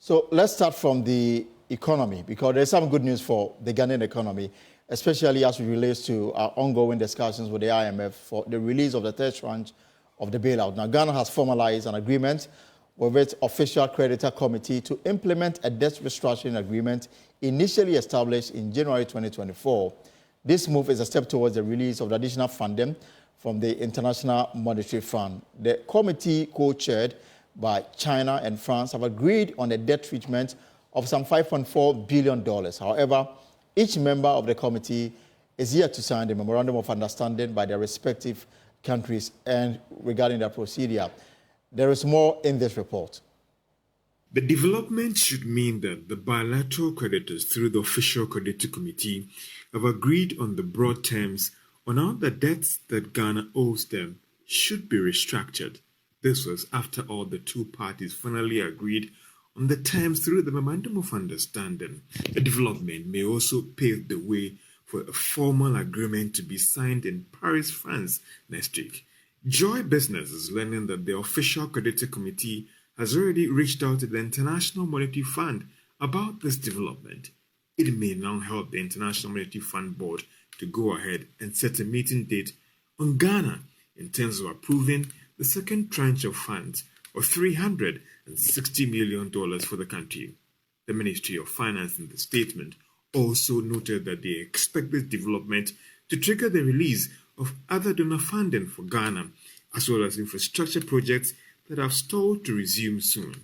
So let's start from the economy, because there's some good news for the Ghanaian economy, especially as it relates to our ongoing discussions with the IMF for the release of the third tranche of the bailout. Now, Ghana has formalized an agreement with its official creditor committee to implement a debt restructuring agreement initially established in January 2024. This move is a step towards the release of the additional funding from the International Monetary Fund. The committee, co-chaired by China and France, have agreed on a debt treatment of some $5.4 billion. However, each member of the committee is yet to sign the memorandum of understanding by their respective countries and regarding their procedure. There is more in this report. The development should mean that the bilateral creditors, through the official creditor committee, have agreed on the broad terms on how the debts that Ghana owes them should be restructured. This was after all the two parties finally agreed on the terms through the memorandum of understanding. The development may also pave the way for a formal agreement to be signed in Paris, France next week. Joy Business is learning that the official creditor committee has already reached out to the International Monetary Fund about this development. It may now help the International Monetary Fund board to go ahead and set a meeting date on Ghana in terms of approving the second tranche of funds of $360 million for the country. The Ministry of Finance in the statement also noted that they expect this development to trigger the release of other donor funding for Ghana, as well as infrastructure projects that have stalled to resume soon.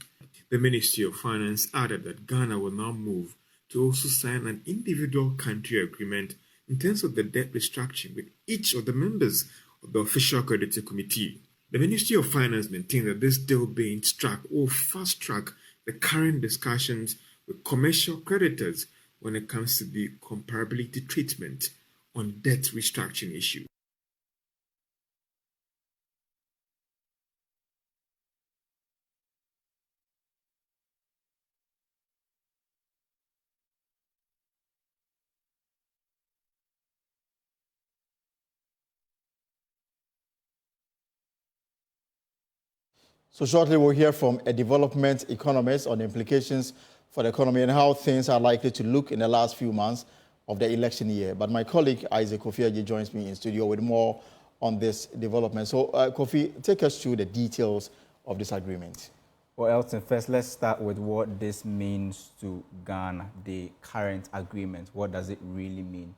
The Ministry of Finance added that Ghana will now move to also sign an individual country agreement in terms of the debt restructuring with each of the members of the official creditor committee. The Ministry of Finance maintained that this deal being struck will fast-track the current discussions with commercial creditors when it comes to the comparability treatment on debt restructuring issues. So shortly we'll hear from a development economist on the implications for the economy and how things are likely to look in the last few months of the election year. But my colleague Isaac Kofi joins me in studio with more on this development. So Kofi, take us through the details of this agreement. Well, Elton, first let's start with what this means to Ghana, the current agreement. What does it really mean?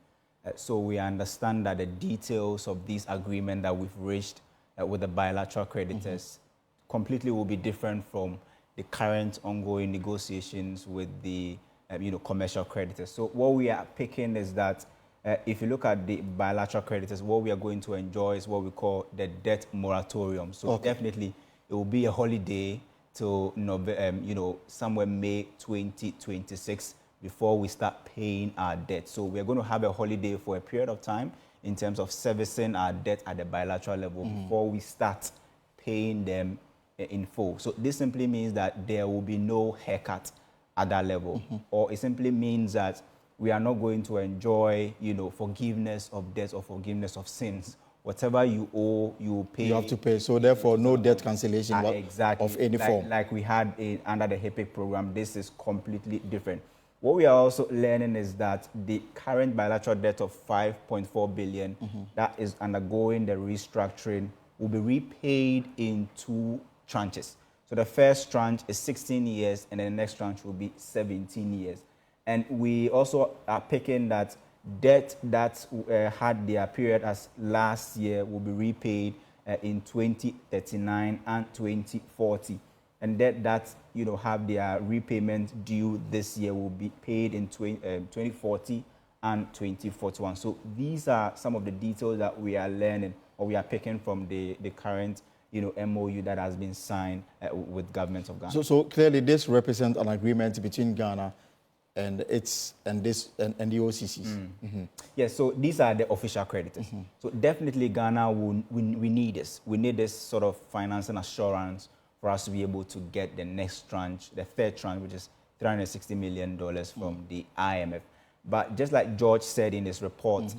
So we understand that the details of this agreement that we've reached with the bilateral creditors completely will be different from the current ongoing negotiations with the commercial creditors. So what we are picking is that if you look at the bilateral creditors, what we are going to enjoy is what we call the debt moratorium. So definitely it will be a holiday till somewhere May 2026 before we start paying our debt. So we are going to have a holiday for a period of time in terms of servicing our debt at the bilateral level before we start paying them in full. So this simply means that there will be no haircut at that level, or it simply means that we are not going to enjoy, forgiveness of debts or forgiveness of sins. Whatever you owe, you pay. You have to pay. So therefore, no debt cancellation of any form. Like we had under the HIPIC program, this is completely different. What we are also learning is that the current bilateral debt of $5.4 billion that is undergoing the restructuring will be repaid in two tranches. So the first tranche is 16 years, and then the next tranche will be 17 years. And we also are picking that debt that had their period as last year will be repaid in 2039 and 2040. And debt that have their repayment due this year will be paid in 2040 and 2041. So these are some of the details that we are learning, or we are picking from the current MOU that has been signed with government of Ghana. So clearly this represents an agreement between Ghana and the OCCs. Yes, so these are the official creditors. So definitely Ghana, we need this. We need this sort of financing assurance for us to be able to get the next tranche, the third tranche, which is $360 million from the IMF. But just like George said in his report,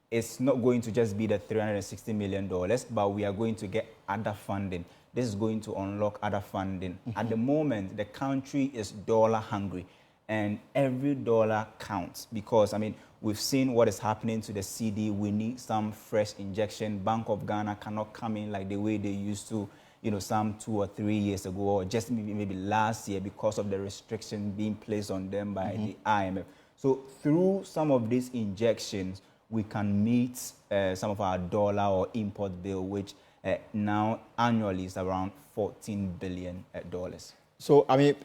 it's not going to just be the $360 million, but we are going to get other funding. this is going to unlock other funding. At the moment, the country is dollar hungry, and every dollar counts because, I mean, we've seen what is happening to the CD. We need some fresh injection. Bank of Ghana cannot come in like the way they used to, some 2 or 3 years ago, or just maybe last year because of the restrictions being placed on them by the IMF. So through some of these injections, we can meet some of our dollar or import bill, which now annually is around $14 billion. So, I mean,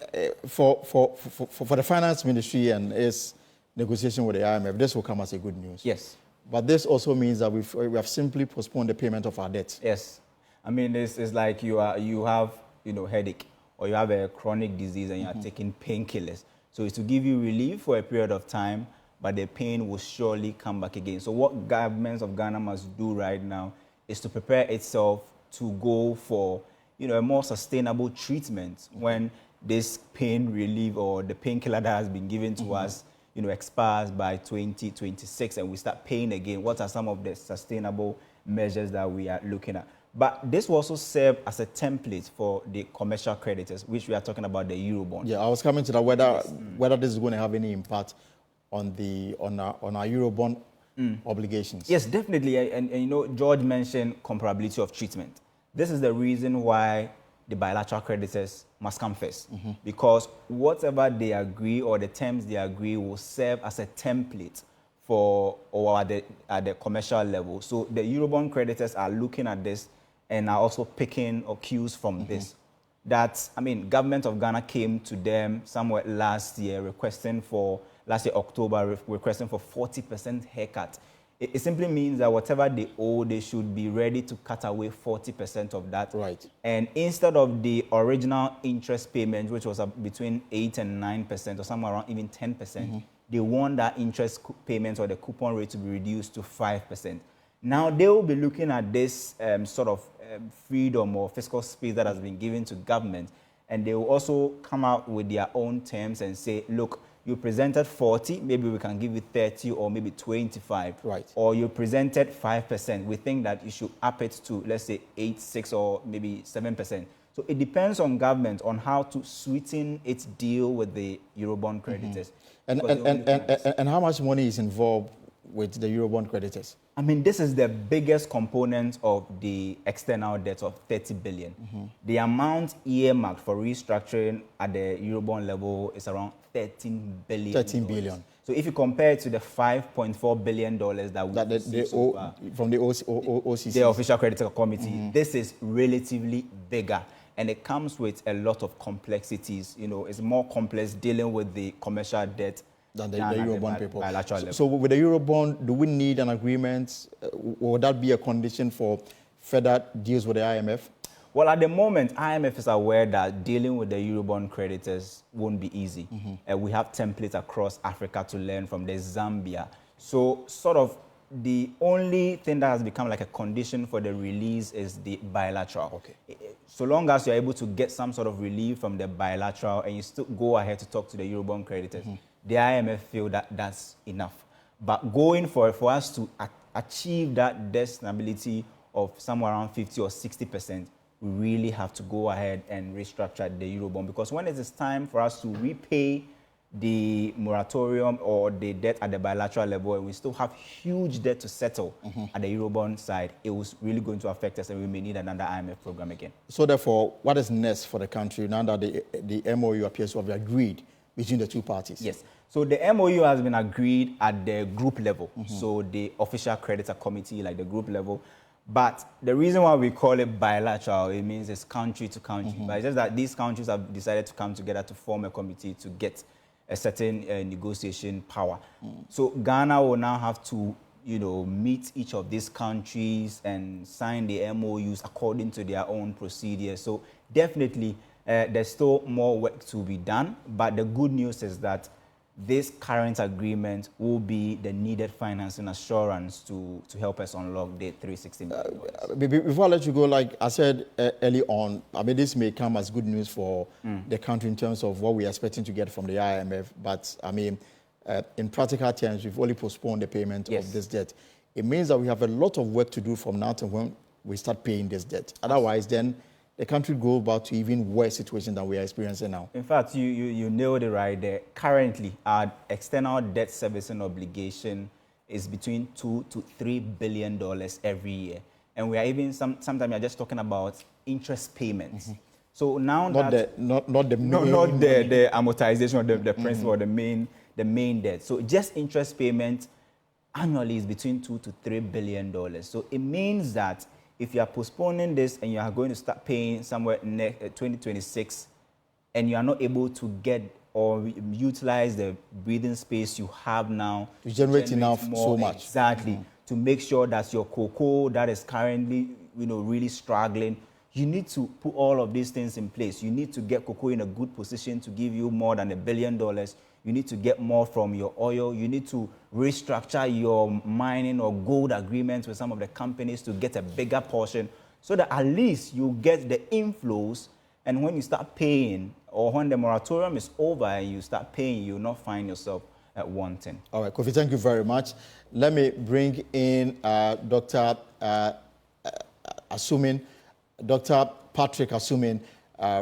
for the finance ministry and its negotiation with the IMF, this will come as a good news. Yes. But this also means that we have simply postponed the payment of our debt. Yes. I mean, it's like you have, headache, or you have a chronic disease and you are taking painkillers. So it's to give you relief for a period of time, but the pain will surely come back again. So what governments of Ghana must do right now is to prepare itself to go for, a more sustainable treatment when this pain relief or the painkiller that has been given to us, expires by 2026 and we start paying again. What are some of the sustainable measures that we are looking at? But this will also serve as a template for the commercial creditors, which we are talking about, the Eurobond. Yeah, I was coming to that, whether this is going to have any impact on our Eurobond obligations. Yes, definitely. And George mentioned comparability of treatment. This is the reason why the bilateral creditors must come first, because whatever they agree or the terms they agree will serve as a template for or at the commercial level. So the Eurobond creditors are looking at this and are also picking cues from this. That, I mean, government of Ghana came to them somewhere last year requesting for 40% haircut. It simply means that whatever they owe, they should be ready to cut away 40% of that. Right. And instead of the original interest payment, which was between 8 and 9%, or somewhere around even 10%, they want that interest payment or the coupon rate to be reduced to 5%. Now they will be looking at this freedom or fiscal space that has been given to government, and they will also come out with their own terms and say, look, you presented 40, maybe we can give you 30 or maybe 25. Right. Or you presented 5. We think that you should up it to, let's say, 8, 6, or maybe 7%. So it depends on government on how to sweeten its deal with the Eurobond creditors. And how much money is involved with the Eurobond creditors? I mean, this is the biggest component of the external debt of 30 billion. The amount earmarked for restructuring at the Eurobond level is around 13 billion. 13 billion. So if you compare it to the $5.4 billion that we from the OCC, the Official Creditor Committee, this is relatively bigger. And it comes with a lot of complexities. It's more complex dealing with the commercial debt than the Eurobond people. Level. So with the Eurobond, do we need an agreement? Would that be a condition for further deals with the IMF? Well, at the moment, IMF is aware that dealing with the Eurobond creditors won't be easy. We have templates across Africa to learn from. There's Zambia. So sort of the only thing that has become like a condition for the release is the bilateral. Okay. So long as you're able to get some sort of relief from the bilateral and you still go ahead to talk to the Eurobond creditors, the IMF feel that that's enough. But going for us to achieve that debt stability of somewhere around 50 or 60%, we really have to go ahead and restructure the Eurobond, because when it is time for us to repay the moratorium or the debt at the bilateral level, and we still have huge debt to settle at the Eurobond side, it was really going to affect us, and we may need another IMF program again. So therefore, what is next for the country now that the MOU appears to have been agreed between the two parties? Yes. So the MOU has been agreed at the group level. So the Official Creditor Committee, like the group level. But the reason why we call it bilateral, it means it's country to country. But it's just that these countries have decided to come together to form a committee to get a certain negotiation power. So Ghana will now have to, meet each of these countries and sign the MOUs according to their own procedures. So definitely there's still more work to be done. But the good news is that this current agreement will be the needed financing assurance to help us unlock the $360 million. Before I let you go, like I said early on, I mean, this may come as good news for the country in terms of what we're expecting to get from the IMF. But, I mean, in practical terms, we've only postponed the payment of this debt. It means that we have a lot of work to do from now to when we start paying this debt. Otherwise, then the country go back to even worse situation than we are experiencing now? In fact, you nailed it right there. Currently, our external debt servicing obligation is between $2 to $3 billion every year. And we are even, sometimes we are just talking about interest payments. Mm-hmm. So now not the amortization or the principal or the main debt. So just interest payment annually is between $2 to $3 billion. So it means that if you are postponing this and you are going to start paying somewhere in 2026 and you are not able to get or utilize the breathing space you have now to generate enough more, so much. Exactly. To make sure that your cocoa that is currently, really struggling, you need to put all of these things in place. You need to get cocoa in a good position to give you more than $1 billion. You need to get more from your oil. You need to restructure your mining or gold agreements with some of the companies to get a bigger portion so that at least you get the inflows. And when you start paying, or when the moratorium is over and you start paying, you will not find yourself at wanting. All right, Kofi, thank you very much. Let me bring in Dr. Dr. Patrick Asumin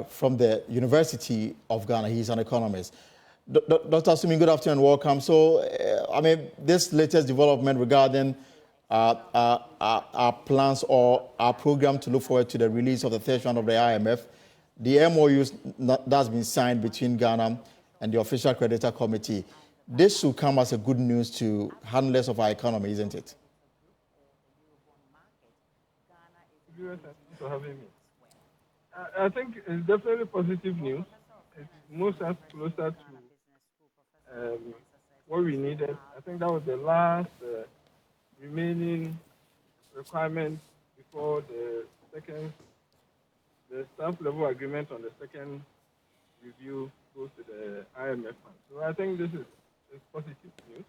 from the University of Ghana. He's an economist. Dr. Asumin, good afternoon, welcome. So, this latest development regarding our plans or our program to look forward to the release of the third round of the IMF, the MOU that's been signed between Ghana and the Official Creditor Committee. This should come as a good news to handlers of our economy, isn't it? Thank you for having me. I think it's definitely positive news. It moves us closer to what we needed. I think that was the last remaining requirement before the staff level agreement on the second review goes to the IMF fund. So I think this is positive news.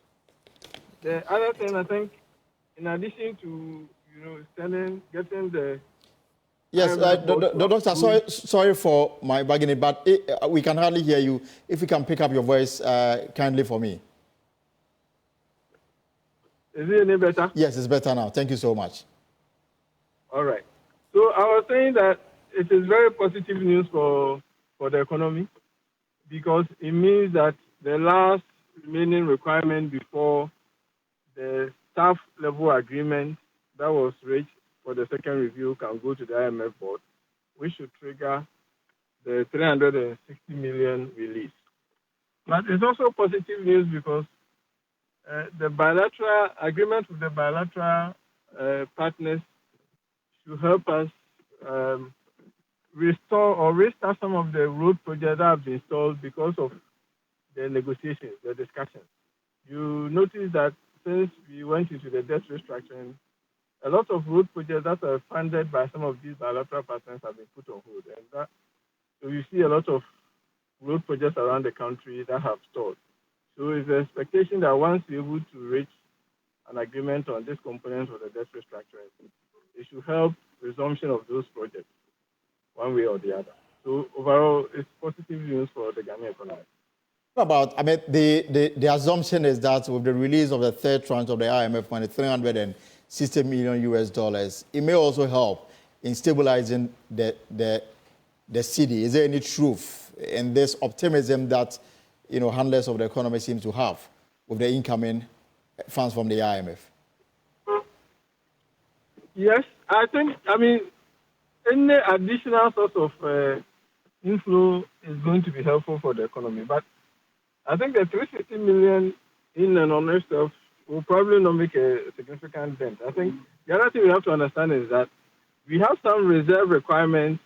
The other thing, I think, in addition to getting the yes, doctor, sorry for my bargaining, but we can hardly hear you. If you can pick up your voice kindly for me. Is it any better? Yes, it's better now. Thank you so much. All right. So I was saying that it is very positive news for the economy because it means that the last remaining requirement before the staff level agreement that was reached for the second review can go to the IMF board, which should trigger the 360 million release. But it's also positive news because the bilateral agreement with the bilateral partners should help us restore or restart some of the road projects that have been stalled because of the negotiations, the discussions. You notice that since we went into the debt restructuring, a lot of road projects that are funded by some of these bilateral partners have been put on hold. And so you see a lot of road projects around the country that have stalled. So it's the expectation that once we're able to reach an agreement on this component of the debt restructuring, it should help resumption of those projects one way or the other. So overall, it's positive news for the Ghanaian economy. The assumption is that with the release of the third tranche of the IMF money, $360 million, it may also help in stabilizing the city. Is there any truth in this optimism that handlers of the economy seem to have with the incoming funds from the IMF? Yes, any additional source of inflow is going to be helpful for the economy. But I think the 360 million in and on itself will probably not make a significant dent. I think the other thing we have to understand is that we have some reserve requirements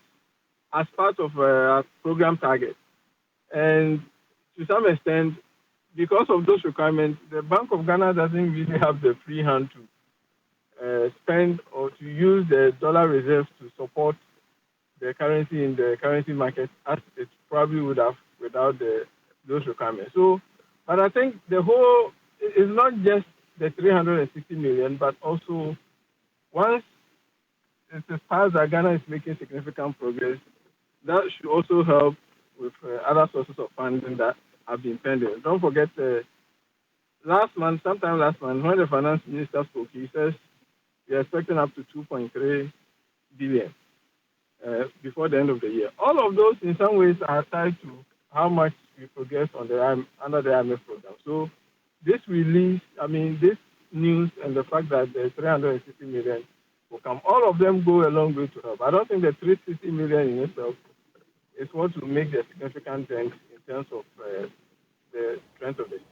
as part of our program target. And to some extent, because of those requirements, the Bank of Ghana doesn't really have the free hand to spend or to use the dollar reserves to support the currency in the currency market as it probably would have without those requirements. So, but I think the whole is not just the 360 million, but also once it is past that Ghana is making significant progress, that should also help with other sources of funding that have been pending. Don't forget, sometime last month, when the finance minister spoke, he says we are expecting up to 2.3 billion before the end of the year. All of those, in some ways, are tied to how much we progress on under the IMF program. So this release, this news and the fact that the 360 million will come, all of them go a long way to help. I don't think the 360 million in itself is what will make the significant dent in terms of the strength of the city.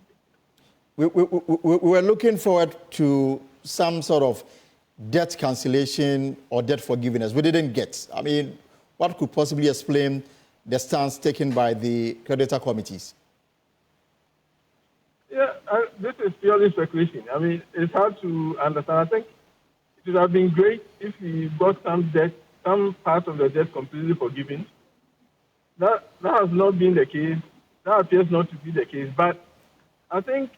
We were looking forward to some sort of debt cancellation or debt forgiveness. We didn't get. What could possibly explain the stance taken by the creditor committees? Yeah, this is purely speculation. It's hard to understand. I think it would have been great if we got some part of the debt completely forgiven. That has not been the case. That appears not to be the case. But I think,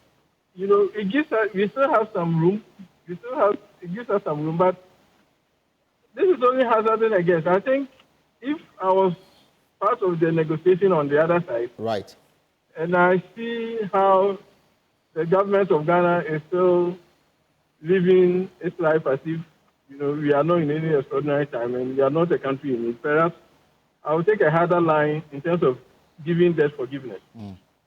it gives us, we still have some room. It gives us some room. But this is only hazarding a guess. I think if I was part of the negotiation on the other side, right, and I see how the government of Ghana is still living its life as if, we are not in any extraordinary time and we are not a country in need, perhaps I will take a harder line in terms of giving debt forgiveness.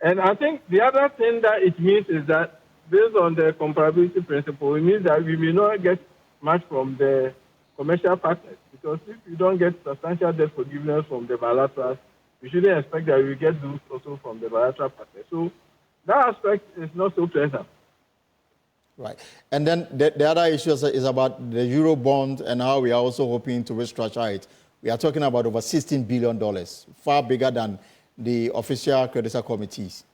And I think the other thing that it means is that, based on the comparability principle, it means that we may not get much from the commercial partners, because if you don't get substantial debt forgiveness from the bilaterals, we shouldn't expect that we get those also from the bilateral partners. So that aspect is not so pleasant. Right. And then the other issue is about the Euro bond and how we are also hoping to restructure it. We are talking about over $16 billion, far bigger than the official creditor committees.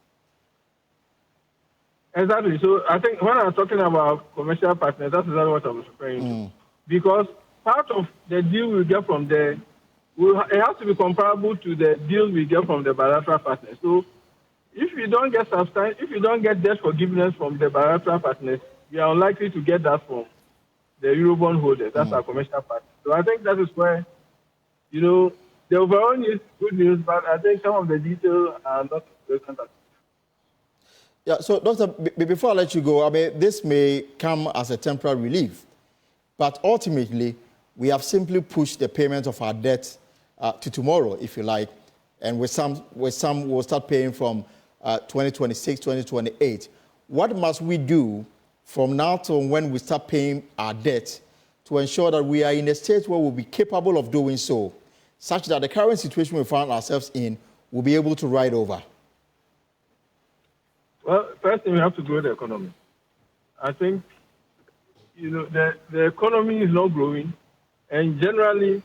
Exactly. So I think when I'm talking about commercial partners, that's exactly what I was referring to. Because part of the deal we get from there, it has to be comparable to the deal we get from the bilateral partners. So if you don't get debt forgiveness from the bilateral partners, we are unlikely to get that from the Eurobond holders. That's our commercial partner. So I think that is where, the overall news is good news, but I think some of the details are not present. Yeah, so Doctor, before I let you go, this may come as a temporary relief, but ultimately, we have simply pushed the payment of our debt to tomorrow, if you like, and with some we'll start paying from 2026, 2028. What must we do from now to when we start paying our debt to ensure that we are in a state where we'll be capable of doing so, such that the current situation we find ourselves in will be able to ride over? Well, first thing, we have to grow the economy. I think, the economy is not growing, and generally,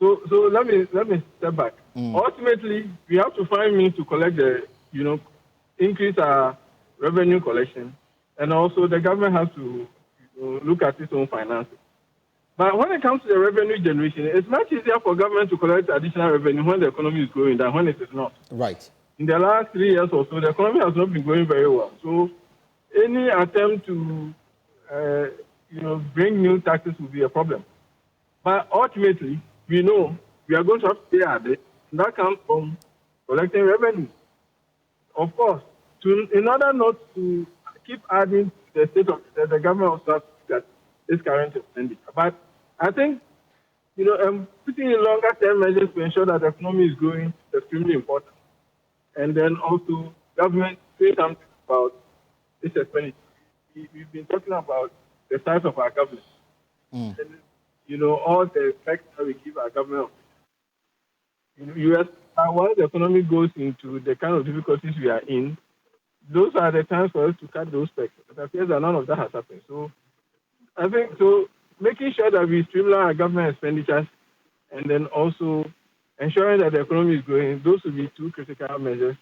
so let me step back. Ultimately, we have to find means to collect increase our revenue collection, and also the government has to look at its own finances. But when it comes to the revenue generation, it's much easier for government to collect additional revenue when the economy is growing than when it is not. Right. In the last 3 years or so, the economy has not been going very well. So any attempt to, bring new taxes will be a problem. But ultimately, we know we are going to have to pay our debt, and that comes from collecting revenue. Of course, in order not to keep adding to the state of the government also has to look at this current expenditure. But I think, putting in longer-term measures to ensure that the economy is growing is extremely important. And then also, government say something about this expenditure. We've been talking about the size of our government. And, all the effects that we give our government. U.S., while the economy goes into the kind of difficulties we are in, those are the times for us to cut those specs. It appears that none of that has happened. So I think making sure that we streamline our government expenditures and then also ensuring that the economy is growing, those will be two critical measures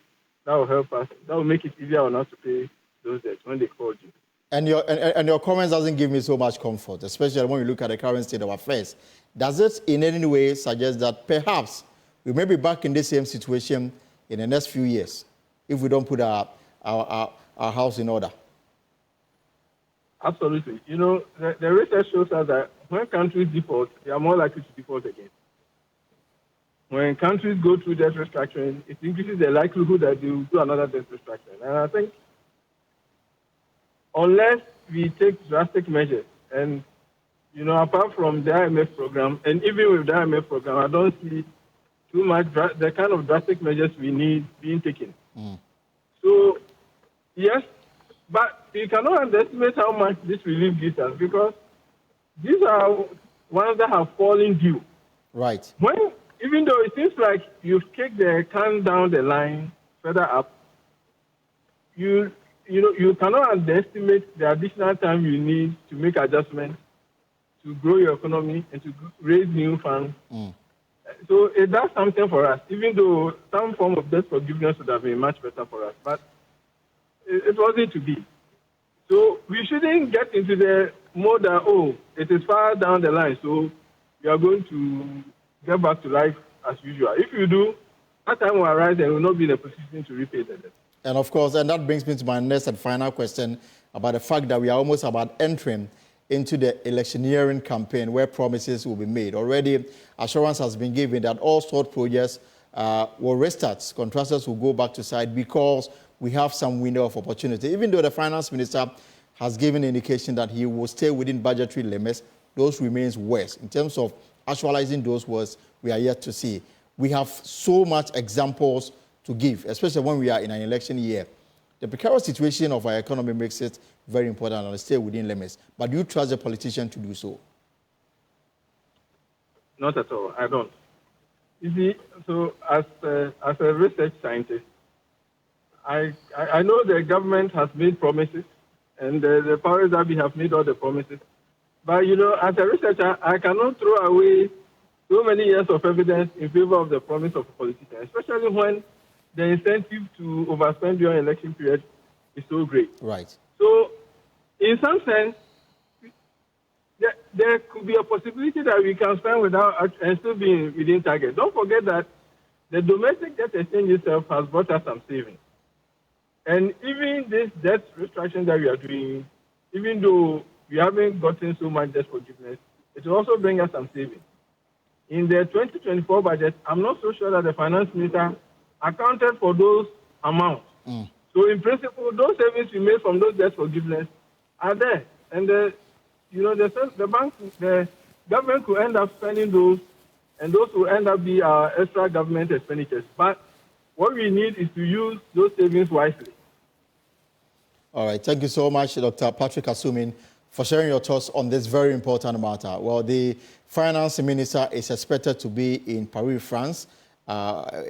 that will help us. That will make it easier on us to pay those debts when they call you. And your comments doesn't give me so much comfort, especially when we look at the current state of affairs. Does it in any way suggest that perhaps we may be back in the same situation in the next few years if we don't put our house in order? Absolutely. The research shows us that when countries default, they are more likely to default again. When countries go through debt restructuring, it increases the likelihood that they will do another debt restructuring. And I think unless we take drastic measures and, apart from the IMF program, and even with the IMF program, I don't see too much the kind of drastic measures we need being taken. So, yes, but you cannot underestimate how much this relief gives us, because these are ones that have fallen due. Right. Even though it seems like you've kicked the can down the line further up, you cannot underestimate the additional time you need to make adjustments to grow your economy and to raise new funds. So it does something for us, even though some form of debt forgiveness would have been much better for us. But it wasn't to be. So we shouldn't get into the mode that, it is far down the line, so we are going to get back to life as usual. If you do, that time will arise and will not be in a position to repay the debt. And of course, and that brings me to my next and final question about the fact that we are almost about entering into the electioneering campaign where promises will be made. Already, assurance has been given that all sort projects will restart. Contractors will go back to site because we have some window of opportunity. Even though the finance minister has given indication that he will stay within budgetary limits, those remains worse. In terms of actualizing those words, we are yet to see. We have so much examples to give, especially when we are in an election year. The precarious situation of our economy makes it very important to stay within limits. But do you trust the politician to do so? Not at all. I don't. You see, so as a research scientist, I know the government has made promises, and the powers that be have made all the promises. But, as a researcher, I cannot throw away so many years of evidence in favor of the promise of a politician, especially when the incentive to overspend during election period is so great. Right. So, in some sense, there could be a possibility that we can spend without and still be within target. Don't forget that the domestic debt exchange itself has brought us some savings. And even this debt restructuring that we are doing, even though we haven't gotten so much debt forgiveness, it will also bring us some savings. In the 2024 budget, I'm not so sure that the finance minister accounted for those amounts. So in principle, those savings we made from those debt forgiveness are there. And the government could end up spending those, and those will end up being our extra government expenditures. But what we need is to use those savings wisely. All right. Thank you so much, Dr. Patrick Asumin, for sharing your thoughts on this very important matter. Well, the finance minister is expected to be in Paris, France,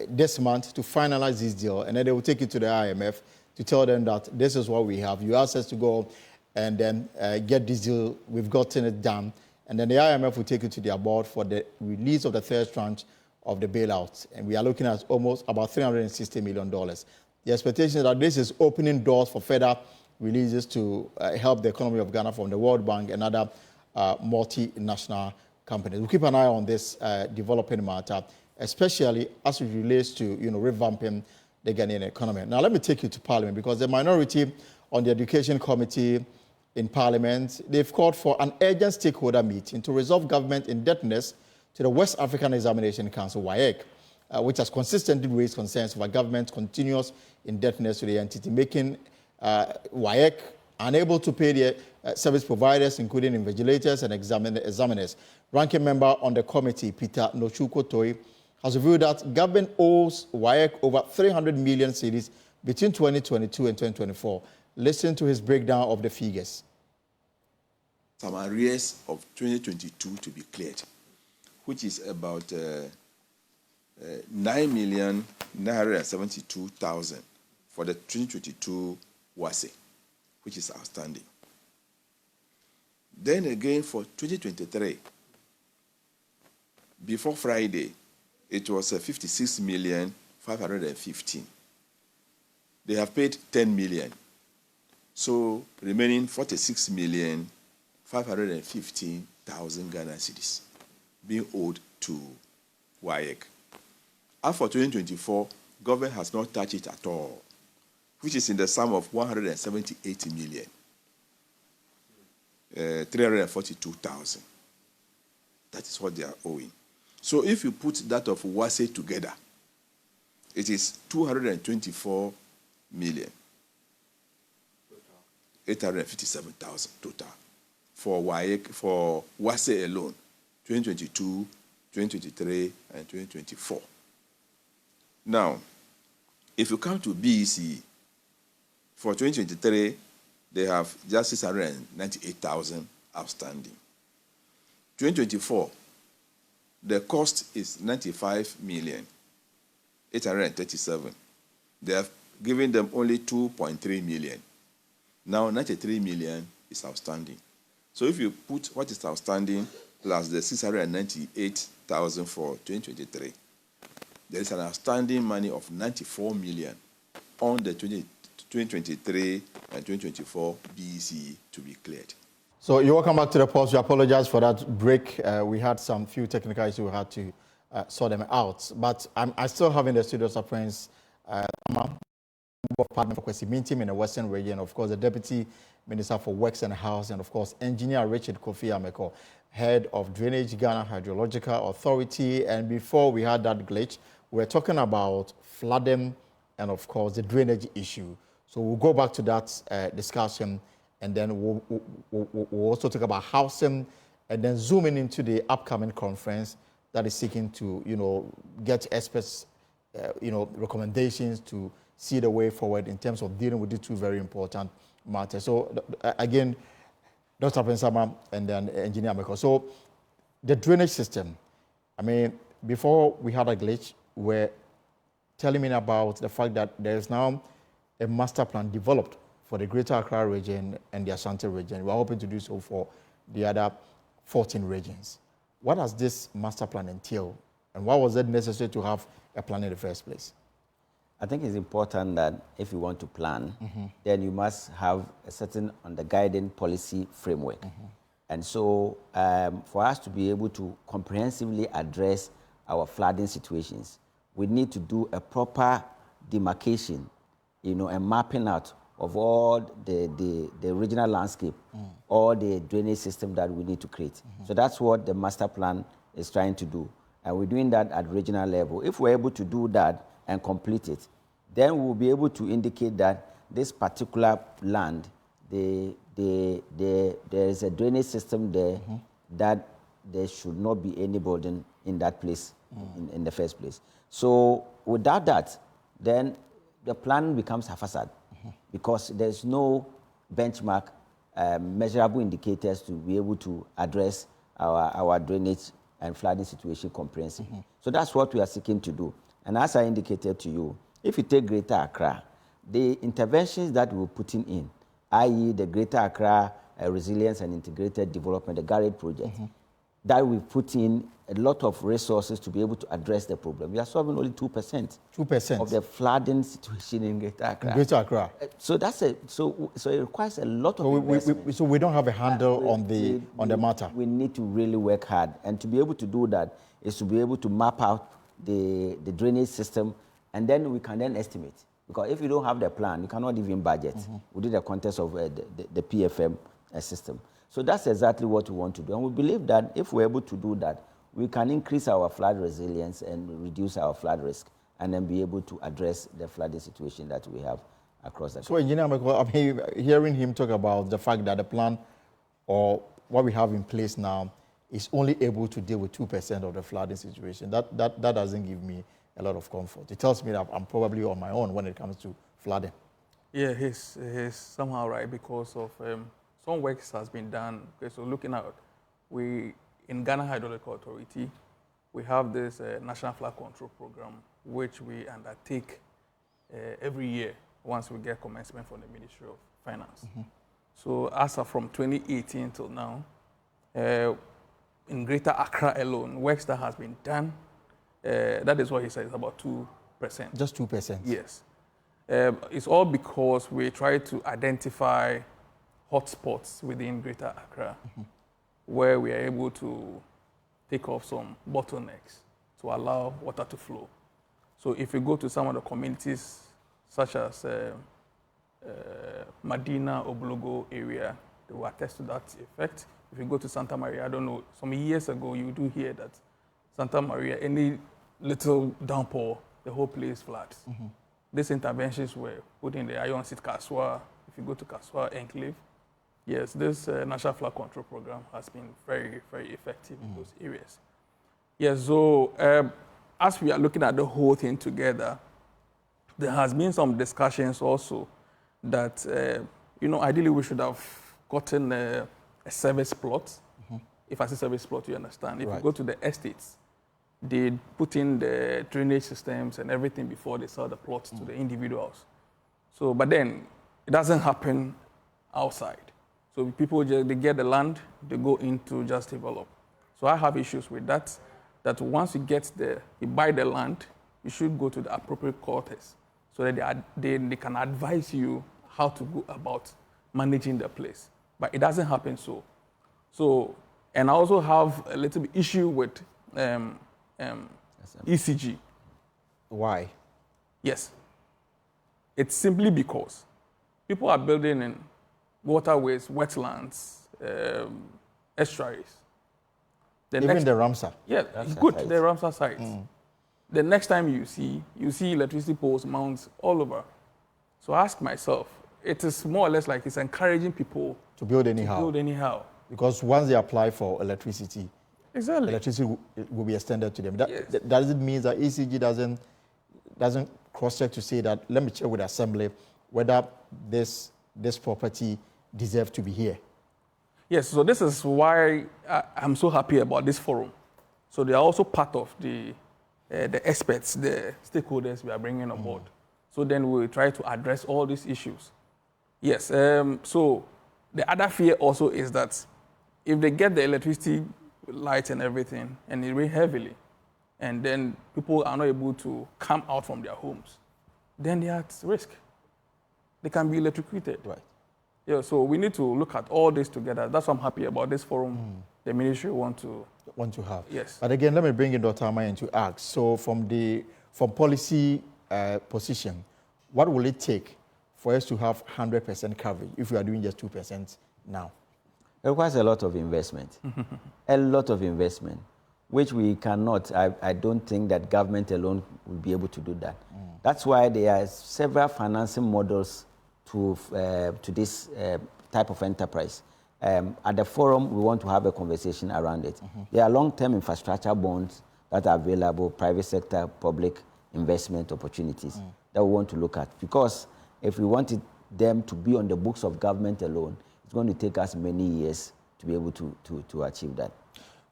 this month to finalize this deal, and then they will take it to the IMF to tell them that this is what we have. You asked us to go and then get this deal. We've gotten it done. And then the IMF will take it to their board for the release of the third tranche of the bailout. And we are looking at almost about $360 million. The expectation is that this is opening doors for further releases to help the economy of Ghana from the World Bank and other multinational companies. We'll keep an eye on this developing matter, especially as it relates to revamping the Ghanaian economy. Now, let me take you to Parliament, because the minority on the Education Committee in Parliament, they've called for an urgent stakeholder meeting to resolve government indebtedness to the West African Examination Council, WAEC, which has consistently raised concerns over government's continuous indebtedness to the entity, making WAEC unable to pay their service providers, including invigilators and examiners. Ranking member on the committee, Peter Nochukwu-Toi, has revealed that government owes WAEC over 300 million cedis between 2022 and 2024. Listen to his breakdown of the figures. Some arrears of 2022 to be cleared, which is about 9,972,000 for the 2022 WASE, which is outstanding. Then again for 2023, before Friday, it was 56,515,000. They have paid 10 million. So remaining 46,515,000 Ghana cedis being owed to WAEC. As for 2024, government has not touched it at all, which is in the sum of 178 million, 342,000. That is what they are owing. So if you put that of WASE together, it is 224 million, 857,000 total for WAEC, for WASE alone, 2022, 2023, and 2024. Now, if you come to BEC, for 2023, they have just 698,000 outstanding. 2024, the cost is 95,837,000. They have given them only 2.3 million. Now 93 million is outstanding. So if you put what is outstanding plus the 698,000 for 2023, there is an outstanding money of 94 million on the 2023 and 2024 BEC to be cleared. So you're welcome back to the post. We apologize for that break. We had some few technical issues. We had to sort them out. But I still have in the studio some friends, partner for Kwesi team in the Western region, of course, the Deputy Minister for Works and Housing, and of course, Engineer Richard Kofi Ameko, Head of Drainage Ghana Hydrological Authority. And before we had that glitch, we were talking about flooding and, of course, the drainage issue. So we'll go back to that discussion, and then we'll also talk about housing, and then zooming into the upcoming conference that is seeking to, get experts, recommendations to see the way forward in terms of dealing with these two very important matters. So again, Dr. Pensama and then Engineer Ameko. So the drainage system, before we had a glitch, we're telling me about the fact that there is now a master plan developed for the Greater Accra region and the Ashanti region. We're hoping to do so for the other 14 regions. What does this master plan entail, and why was it necessary to have a plan in the first place? I think it's important that if you want to plan, then you must have a certain underguiding policy framework. And so for us to be able to comprehensively address our flooding situations, we need to do a proper demarcation, and mapping out of all the regional landscape, all the drainage system that we need to create. So that's what the master plan is trying to do. And we're doing that at regional level. If we're able to do that and complete it, then we'll be able to indicate that this particular land, there is a drainage system there that there should not be any burden in that place in the first place. So without that, then the plan becomes haphazard because there's no benchmark, measurable indicators to be able to address our drainage and flooding situation comprehensively. So that's what we are seeking to do. And as I indicated to you, if you take Greater Accra, the interventions that we're putting in, i.e. the Greater Accra Resilience and Integrated Development, the GARED project, that we put in a lot of resources to be able to address the problem. We are solving only 2% of the flooding situation in Greater Accra. Greater Accra. So that's so it requires a lot of investment. So we don't have a handle on the matter. We need to really work hard, and to be able to do that is to be able to map out the drainage system, and then we can then estimate. Because if you don't have the plan, you cannot even budget within the context of the PFM system. So that's exactly what we want to do. And we believe that if we're able to do that, we can increase our flood resilience and reduce our flood risk, and then be able to address the flooding situation that we have across the country. So, Engineer Ameko, I'm hearing him talk about the fact that the plan, or what we have in place now, is only able to deal with 2% of the flooding situation. That doesn't give me a lot of comfort. It tells me that I'm probably on my own when it comes to flooding. Yeah, he's somehow right, because of some work has been done. Okay, so looking at, in Ghana Hydrological Authority, we have this National Flood Control Program, which we undertake every year once we get commencement from the Ministry of Finance. So as of from 2018 till now, in Greater Accra alone, works that has been done, that is what he said, is about 2%. Just 2%? Yes. It's all because we try to identify hotspots within Greater Accra where we are able to take off some bottlenecks to allow water to flow. So if you go to some of the communities, such as Medina, Oblogo area, they will attest to that effect. If you go to Santa Maria, I don't know, some years ago, you do hear that Santa Maria, any little downpour, the whole place floods. These interventions were put in the Iron Seat Kaswa. If you go to Kaswa Enclave, Yes, this national flood control program has been very, very effective in those areas. Yes, so as we are looking at the whole thing together, there has been some discussions also that, ideally we should have gotten a service plot. If I say service plot, you understand. If you go to the estates, they put in the drainage systems and everything before they sell the plots to the individuals. So, but then it doesn't happen outside. So people they get the land, they go in to just develop. So I have issues with that. That once you get there, you buy the land, you should go to the appropriate quarters so that they can advise you how to go about managing the place. But it doesn't happen so. And I also have a little bit issue with ECG. Why? Yes. It's simply because people are building in waterways, wetlands, estuaries. Even the Ramsar. Yeah, good, the Ramsar sites. The next time you see electricity poles, mounts all over. So I ask myself, it is more or less like it's encouraging people to build anyhow. Because once they apply for electricity, electricity will be extended to them. Does it mean that ECG doesn't cross-check to say that, let me check with the assembly whether this property deserves to be here? Yes, so this is why I'm so happy about this forum. So they are also part of the experts, the stakeholders we are bringing on board. So then we'll try to address all these issues. Yes, so the other fear also is that if they get the electricity, light and everything, and it rains heavily, and then people are not able to come out from their homes, then they are at risk. They can be electrocuted. Right. Yeah, so we need to look at all this together. That's why I'm happy about this forum. The ministry want to have. Yes. But again, let me bring in Dr. Amayan to ask. So from policy position, what will it take for us to have 100% coverage if we are doing just 2% now? It requires a lot of investment. A lot of investment, which we cannot. I don't think that government alone will be able to do that. That's why there are several financing models to this type of enterprise. At the forum, we want to have a conversation around it. There are long-term infrastructure bonds that are available, private sector, public investment opportunities that we want to look at. Because if we wanted them to be on the books of government alone, it's going to take us many years to be able to achieve that.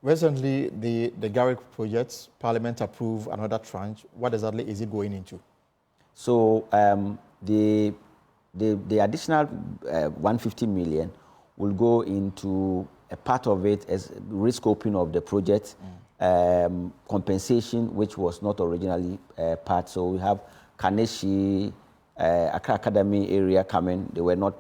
Recently, the Garrick project, Parliament approved another tranche. What exactly is it going into? So the additional 150 million will go into a part of it as rescoping of the project, compensation, which was not originally part. So we have Kaneshi, Accra Academy area coming. They were not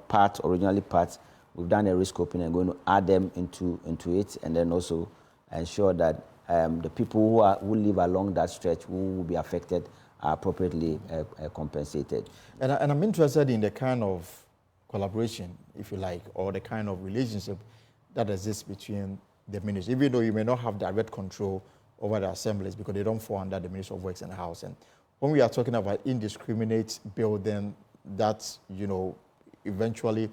originally part. We've done a rescoping and going to add them into it, and then also ensure that the people who live along that stretch who will be affected are appropriately compensated. And I'm interested in the kind of collaboration, if you like, or the kind of relationship that exists between the ministry, even though you may not have direct control over the assemblies because they don't fall under the Ministry of Works and Housing. When we are talking about indiscriminate building that, eventually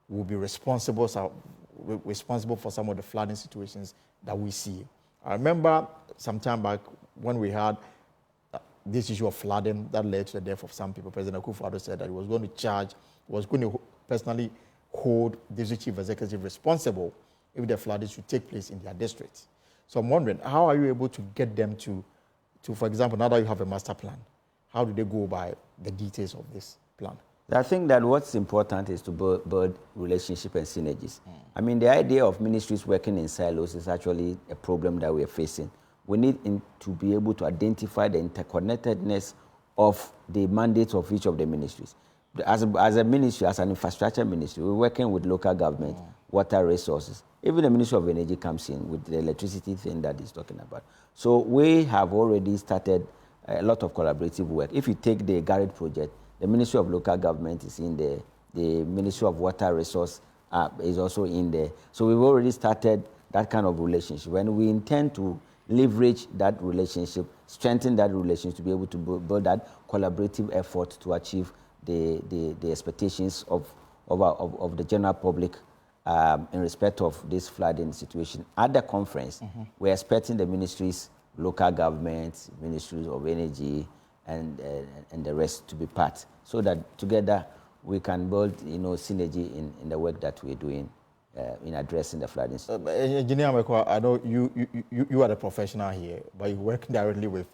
will be responsible for some of the flooding situations that we see. I remember some time back when we had this issue of flooding that led to the death of some people. President Akufo-Addo said that he was going to personally hold the chief executive responsible if the flooding should take place in their district. So I'm wondering, how are you able to get them to, for example, now that you have a master plan, how do they go by the details of this plan? I think that what's important is to build relationship and synergies. I mean, the idea of ministries working in silos is actually a problem that we're facing. We need to be able to identify the interconnectedness of the mandates of each of the ministries. As a ministry, as an infrastructure ministry, we're working with local government, water resources. Even the Ministry of Energy comes in with the electricity thing that he's talking about. So we have already started a lot of collaborative work. If you take the Garrett project, the Ministry of Local Government is in there. The Ministry of Water Resource is also in there. So we've already started that kind of relationship. And we intend to leverage that relationship, strengthen that relationship to be able to build that collaborative effort to achieve the expectations of the general public in respect of this flooding situation. At the conference, we're expecting the ministries, local governments, ministries of energy, and the rest to be part, so that together we can build, synergy in the work that we're doing in addressing the flooding. Engineer Mekwa, I know you are the professional here, but you work directly with,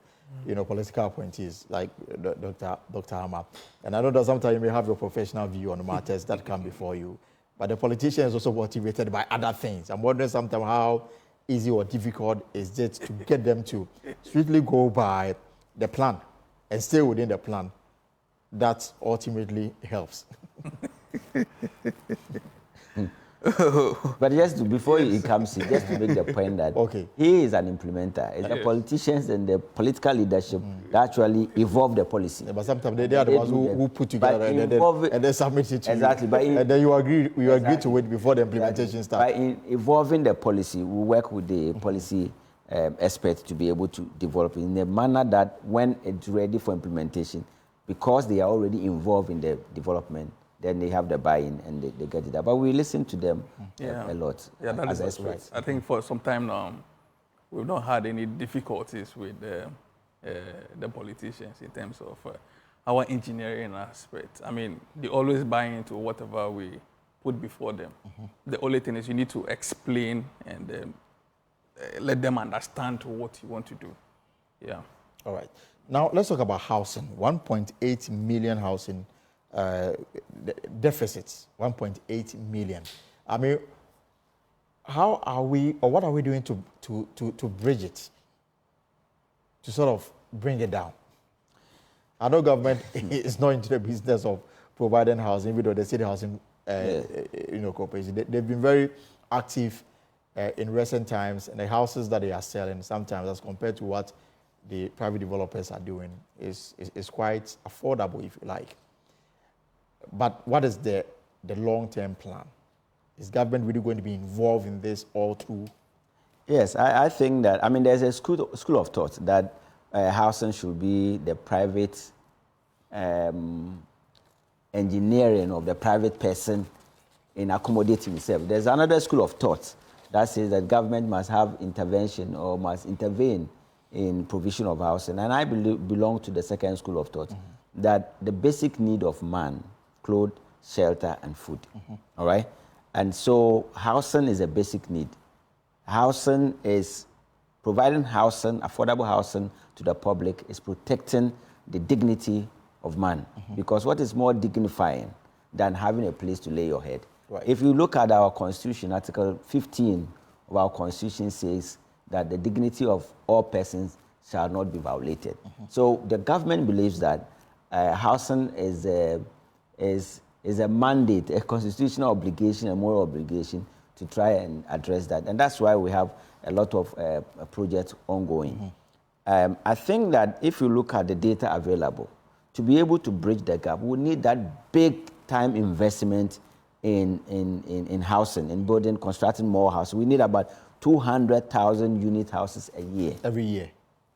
political appointees like Dr. Hammer. And I know that sometimes you may have your professional view on the matters that come before you, but the politician is also motivated by other things. I'm wondering sometimes how easy or difficult is it to get them to strictly go by the plan and stay within the plan that ultimately helps. But before he comes in, just to make the point that he is an implementer. It's the politicians and the political leadership that actually evolve the policy. Yeah, but sometimes they are the ones who put together and then submit it to exactly, you. And then you agree to it before the implementation starts. By evolving the policy, we work with the policy experts to be able to develop it in a manner that when it's ready for implementation, because they are already involved in the development, then they have the buy-in and they get it. But we listen to them a lot as experts. I think for some time now, we've not had any difficulties with the politicians in terms of our engineering aspect. I mean, they always buy into whatever we put before them. The only thing is you need to explain and let them understand what you want to do. Yeah. All right. Now, let's talk about housing. 1.8 million housing deficits, 1.8 million. I mean, how are we, or what are we doing to bridge it, to sort of bring it down? I know government is not into the business of providing housing, even though the city housing corporation, they've been very active in recent times, and the houses that they are selling sometimes, as compared to what the private developers are doing, is quite affordable, if you like. But what is the long-term plan? Is government really going to be involved in this all through? Yes, I think that, there's a school of thought that housing should be the private engineering of the private person in accommodating himself. There's another school of thought that says that government must have intervention or must intervene in provision of housing. And I belong to the second school of thought, that the basic need of man, clothes, shelter, and food. All right? And so housing is a basic need. Housing is providing housing, affordable housing to the public, is protecting the dignity of man. Because what is more dignifying than having a place to lay your head? Right. If you look at our Constitution, Article 15 of our Constitution says that the dignity of all persons shall not be violated. So the government believes that housing is a mandate, a constitutional obligation, a moral obligation to try and address that. And that's why we have a lot of projects ongoing. I think that if you look at the data available, to be able to bridge the gap, we need that big time investment in housing, in building, constructing more houses. We need about 200,000 unit houses a year. Every year?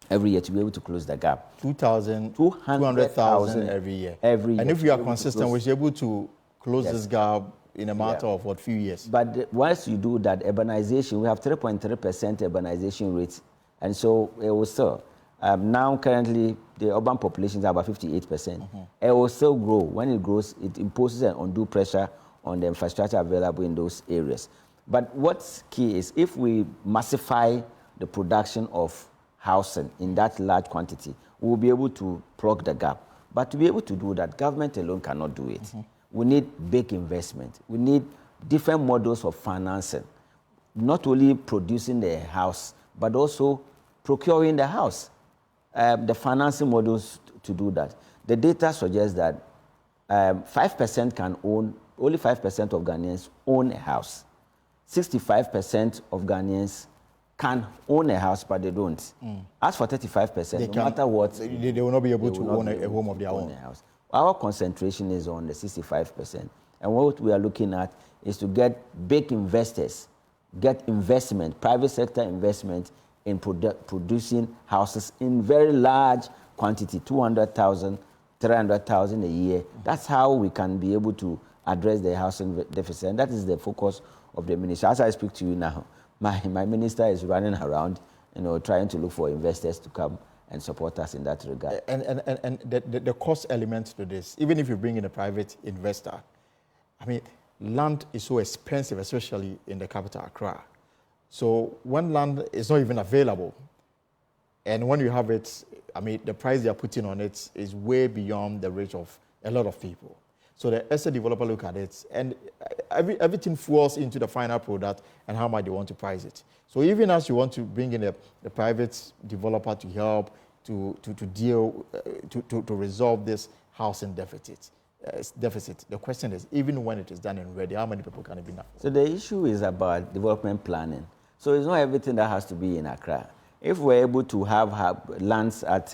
Every year, to be able to close the gap. 200,000 every year. Every year. And if we are consistent, we're able to close this gap in a matter of what, few years? But once you do that, urbanization, we have 3.3% urbanization rate. And so it will still, now currently, the urban population is about 58%. It will still grow. When it grows, it imposes an undue pressure on the infrastructure available in those areas. But what's key is if we massify the production of housing in that large quantity, we'll be able to plug the gap. But to be able to do that, government alone cannot do it. We need big investment. We need different models of financing, not only producing the house, but also procuring the house. The financing models to do that. The data suggests that 5% can own, only 5% of Ghanaians own a house. 65% of Ghanaians can own a house, but they don't. As for 35%, no matter what, they will not be able to own a home of their own. House. Our concentration is on the 65%. And what we are looking at is to get big investors, get investment, private sector investment in producing houses in very large quantity, 200,000, 300,000 a year. That's how we can be able to address the housing deficit. And that is the focus of the ministry. As I speak to you now, my minister is running around, trying to look for investors to come and support us in that regard. And the cost element to this, even if you bring in a private investor, I mean, land is so expensive, especially in the capital, Accra. So when land is not even available, and when you have it, I mean, the price they are putting on it is way beyond the reach of a lot of people. So the asset developer look at it, and everything falls into the final product and how much they want to price it. So even as you want to bring in a private developer to help to deal to resolve this housing deficit, the question is, even when it is done and ready, how many people can it be now? So the issue is about development planning. So it's not everything that has to be in Accra. If we're able to have lands at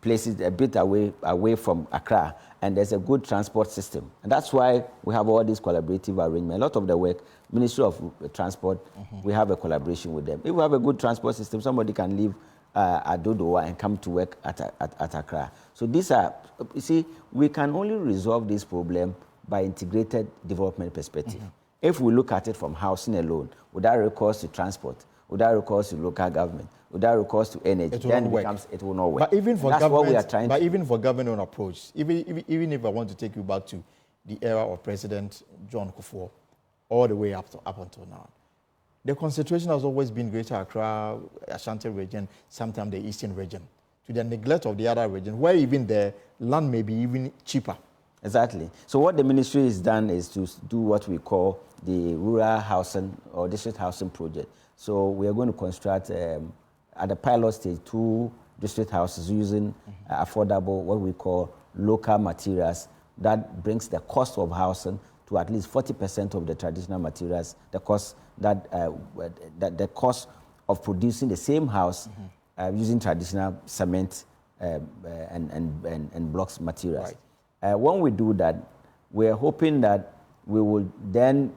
places a bit away from Accra, and there's a good transport system, and that's why we have all these collaborative arrangements. A lot of the work, Ministry of Transport, we have a collaboration with them. If we have a good transport system, somebody can leave at Dodowa and come to work at Accra. So these are, you see, we can only resolve this problem by integrated development perspective. If we look at it from housing alone, without recourse to transport, without recourse to local government, without recourse to energy, then it will not work. But even for that's government, what we are trying but even for government approach, even if I want to take you back to the era of President John Kufuor, all the way up until now, the concentration has always been Greater Accra, Ashanti region, sometimes the Eastern region, to the neglect of the other region, where even the land may be even cheaper. Exactly. So what the ministry has done is to do what we call the rural housing or district housing project. So we are going to construct at the pilot stage 2 district houses using affordable, what we call local materials that brings the cost of housing to at least 40% of the traditional materials, the cost of producing the same house using traditional cement and blocks materials. Right. When we do that, we're hoping that we will then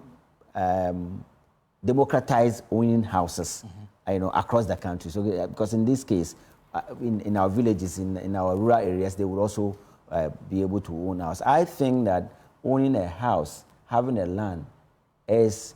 democratize owning houses across the country. So, because in this case, in our villages, in our rural areas, they will also be able to own a house. I think that owning a house, having a land, is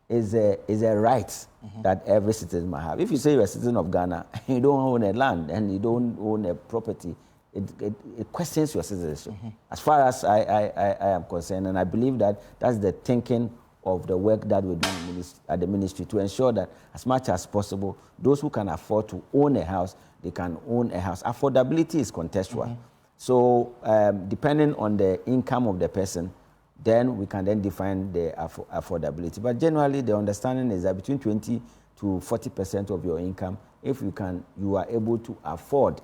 a right that every citizen must have. If you say you're a citizen of Ghana, you don't own a land and you don't own a property, it questions your citizenship. As far as I am concerned, and I believe that that's the thinking of the work that we're doing at the ministry, to ensure that as much as possible, those who can afford to own a house, they can own a house. Affordability is contextual. So depending on the income of the person, then we can then define the affordability. But generally, the understanding is that between 20 to 40% of your income, if you are able to afford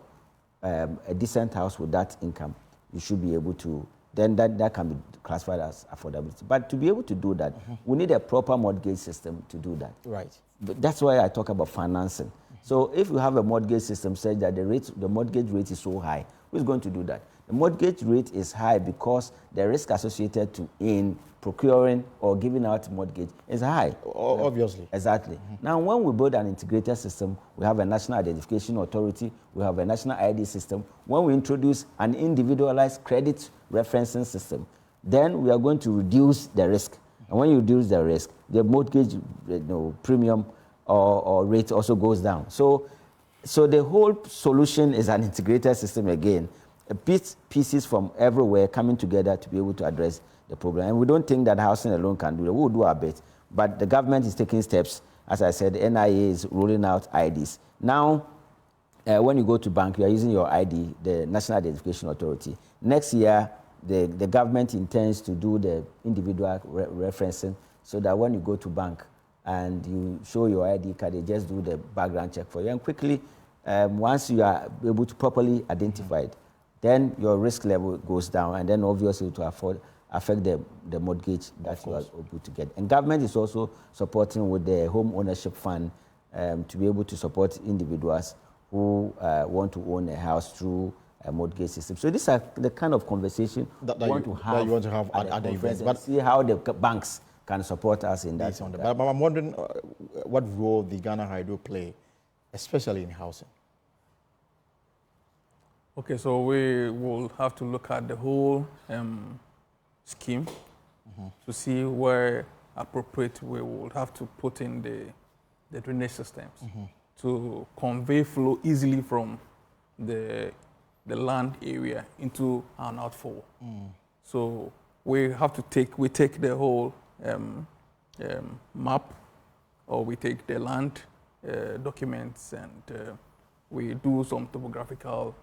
a decent house with that income, you should be able to, then that can be classified as affordability. But to be able to do that, we need a proper mortgage system to do that. Right. But that's why I talk about financing. So if you have a mortgage system such that the mortgage rate is so high, who's going to do that? The mortgage rate is high because the risk associated in procuring or giving out mortgage is high. Obviously. Exactly. Now, when we build an integrated system, we have a national identification authority, we have a national ID system. When we introduce an individualized credit referencing system, then we are going to reduce the risk. And when you reduce the risk, the mortgage premium or rate also goes down. So the whole solution is an integrated system again. Pieces from everywhere coming together to be able to address the problem. And we don't think that housing alone can do it. We'll do our bit. But the government is taking steps. As I said, the NIA is rolling out IDs. Now, when you go to bank, you are using your ID, the National Identification Authority. Next year, the government intends to do the individual referencing so that when you go to bank and you show your ID card, they just do the background check for you. And quickly, once you are able to properly identify it, then your risk level goes down, and then obviously to affect the mortgage that you are able to get. And government is also supporting with the home ownership fund to be able to support individuals who want to own a house through a mortgage system. So these are the kind of conversation you want to have at the event. But see how the banks can support us in that. But I'm wondering what role the Ghana Hydro play, especially in housing. Okay, so we will have to look at the whole scheme to see where appropriate we would have to put in the drainage systems to convey flow easily from the land area into an outfall. So we take the whole map, or we take the land documents, and we do some topographical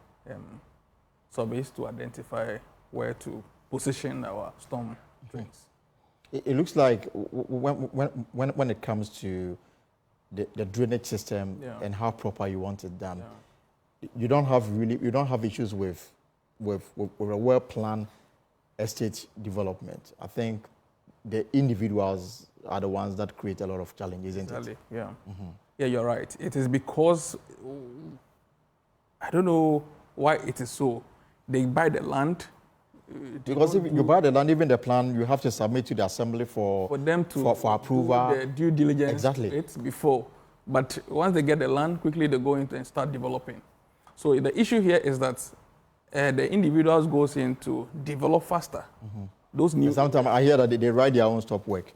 surveys to identify where to position our storm drains. It looks like when it comes to the drainage system and how proper you want it done, you don't have issues with a well-planned estate development. I think the individuals are the ones that create a lot of challenges, isn't it? Yeah. Yeah, you're right. It is because I don't know why it is so. They buy the land. Because if you buy the land, even the plan, you have to submit to the assembly for them to for approval. Do the due diligence Exactly. Before. But once they get the land, quickly they go into and start developing. So the issue here is that the individuals goes in to develop faster. Those new. Sometimes I hear that they write their own stop work,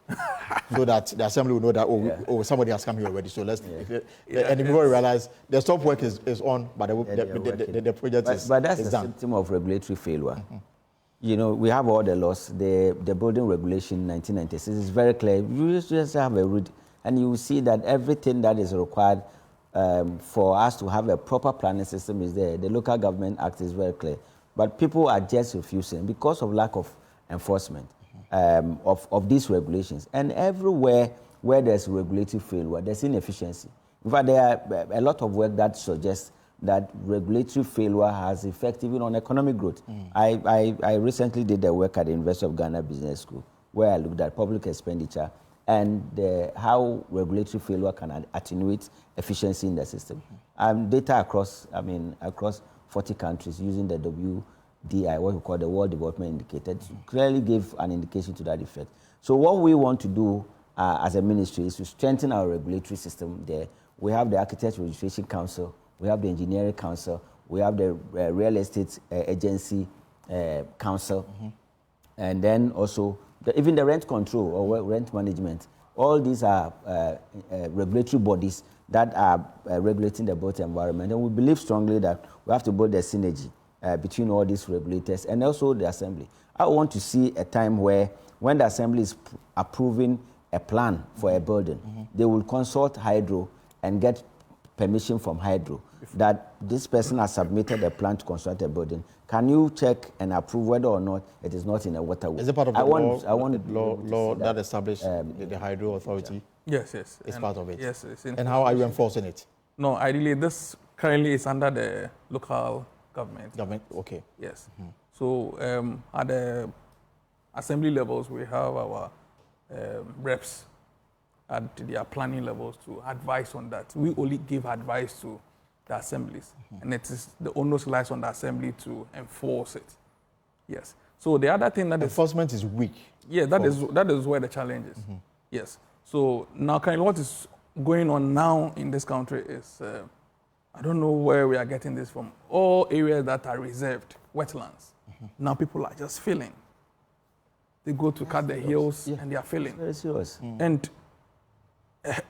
so that the assembly will know that somebody has come here already. So let's and before we realize the stop work is on, but the project is but that's is a done. symptom of regulatory failure. You know, we have all the laws. The building regulation 1996 is very clear. You just have a read, and you will see that everything that is required for us to have a proper planning system is there. The Local Government Act is very clear. But people are just refusing because of lack of enforcement of these regulations. And everywhere where there's regulatory failure, there's inefficiency. In fact, there are a lot of work that suggests that regulatory failure has effect even on economic growth. I recently did the work at the University of Ghana Business School, where I looked at public expenditure and how regulatory failure can attenuate efficiency in the system. Data across 40 countries using the WDI, what we call the World Development Indicator, clearly gave an indication to that effect. So what we want to do as a ministry is to strengthen our regulatory system there. We have the Architects Registration Council, we have the Engineering Council, we have the Real Estate Agency Council, and then also even the rent control or rent management. All these are regulatory bodies that are regulating the built environment. And we believe strongly that we have to build a synergy between all these regulators and also the assembly. I want to see a time where when the assembly is approving a plan for a building, they will consult Hydro and get permission from Hydro that this person has submitted a plan to construct a building. Can you check and approve whether or not it is not in a waterway? Is it part of the law that established the Hydro Authority? Yes. It's part of it. Yes. It's and how are you enforcing it? No, ideally, this currently is under the local government. Okay. Yes. So at the assembly levels, we have our reps at their planning levels to advise on that. We only give advice to the assemblies, and it is the onus lies on the assembly to enforce it. Yes. So the other thing that enforcement is weak. Yeah, that is where the challenge is. Yes. So now, currently, what is going on now in this country is I don't know where we are getting this from. All areas that are reserved, wetlands. Now people are just filling. They go to cut the hills and they are filling. Very serious. And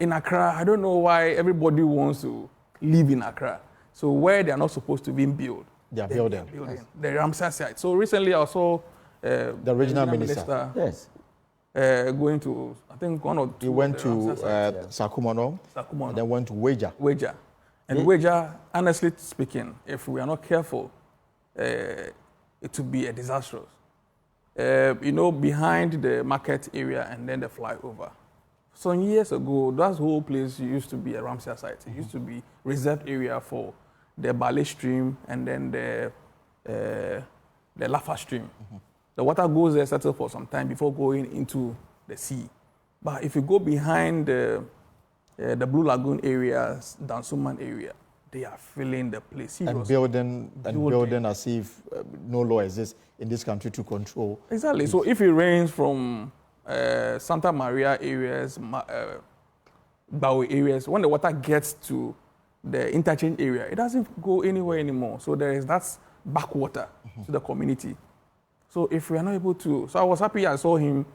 in Accra, I don't know why everybody wants to live in Accra. So where they are not supposed to be built, they are building. The Ramsar site. So recently I saw the regional minister. Yes. Going to, I think one or two. He went to Sakumono, and then went to Weja. And Weja, honestly speaking, if we are not careful, it will be a disastrous. Behind the market area and then the flyover. Some years ago, that whole place used to be a Ramsar site. It used to be reserved area for the Bale stream and then the Lafa stream. The water goes there, settle for some time before going into the sea. But if you go behind the Blue Lagoon areas, Dansuman area, they are filling the place. Seriously. And building as if no law exists in this country to control. Exactly. So if it rains from Santa Maria areas, Bawe areas, when the water gets to the interchange area, it doesn't go anywhere anymore. So there is that backwater to the community. So if we are not able to, so I was happy I saw him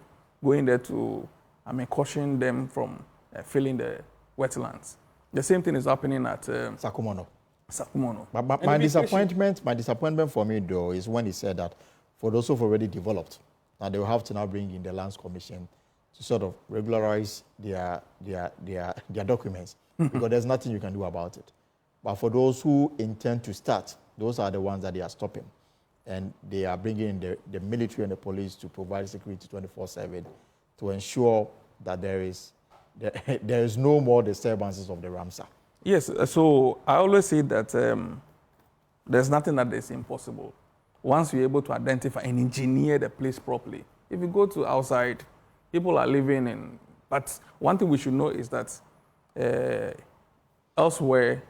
going there to, caution them from filling the wetlands. The same thing is happening at Sakumono. And My disappointment for me, though, is when he said that for those who've already developed, now they will have to now bring in the Lands Commission to sort of regularize their documents, because there's nothing you can do about it. But for those who intend to start, those are the ones that they are stopping. And they are bringing in the military and the police to provide security 24/7 to ensure that there is no more disturbances of the Ramsar. Yes, so I always say that there's nothing that is impossible. Once you're able to identify and engineer the place properly. If you go to outside, people are living in, but one thing we should know is that elsewhere,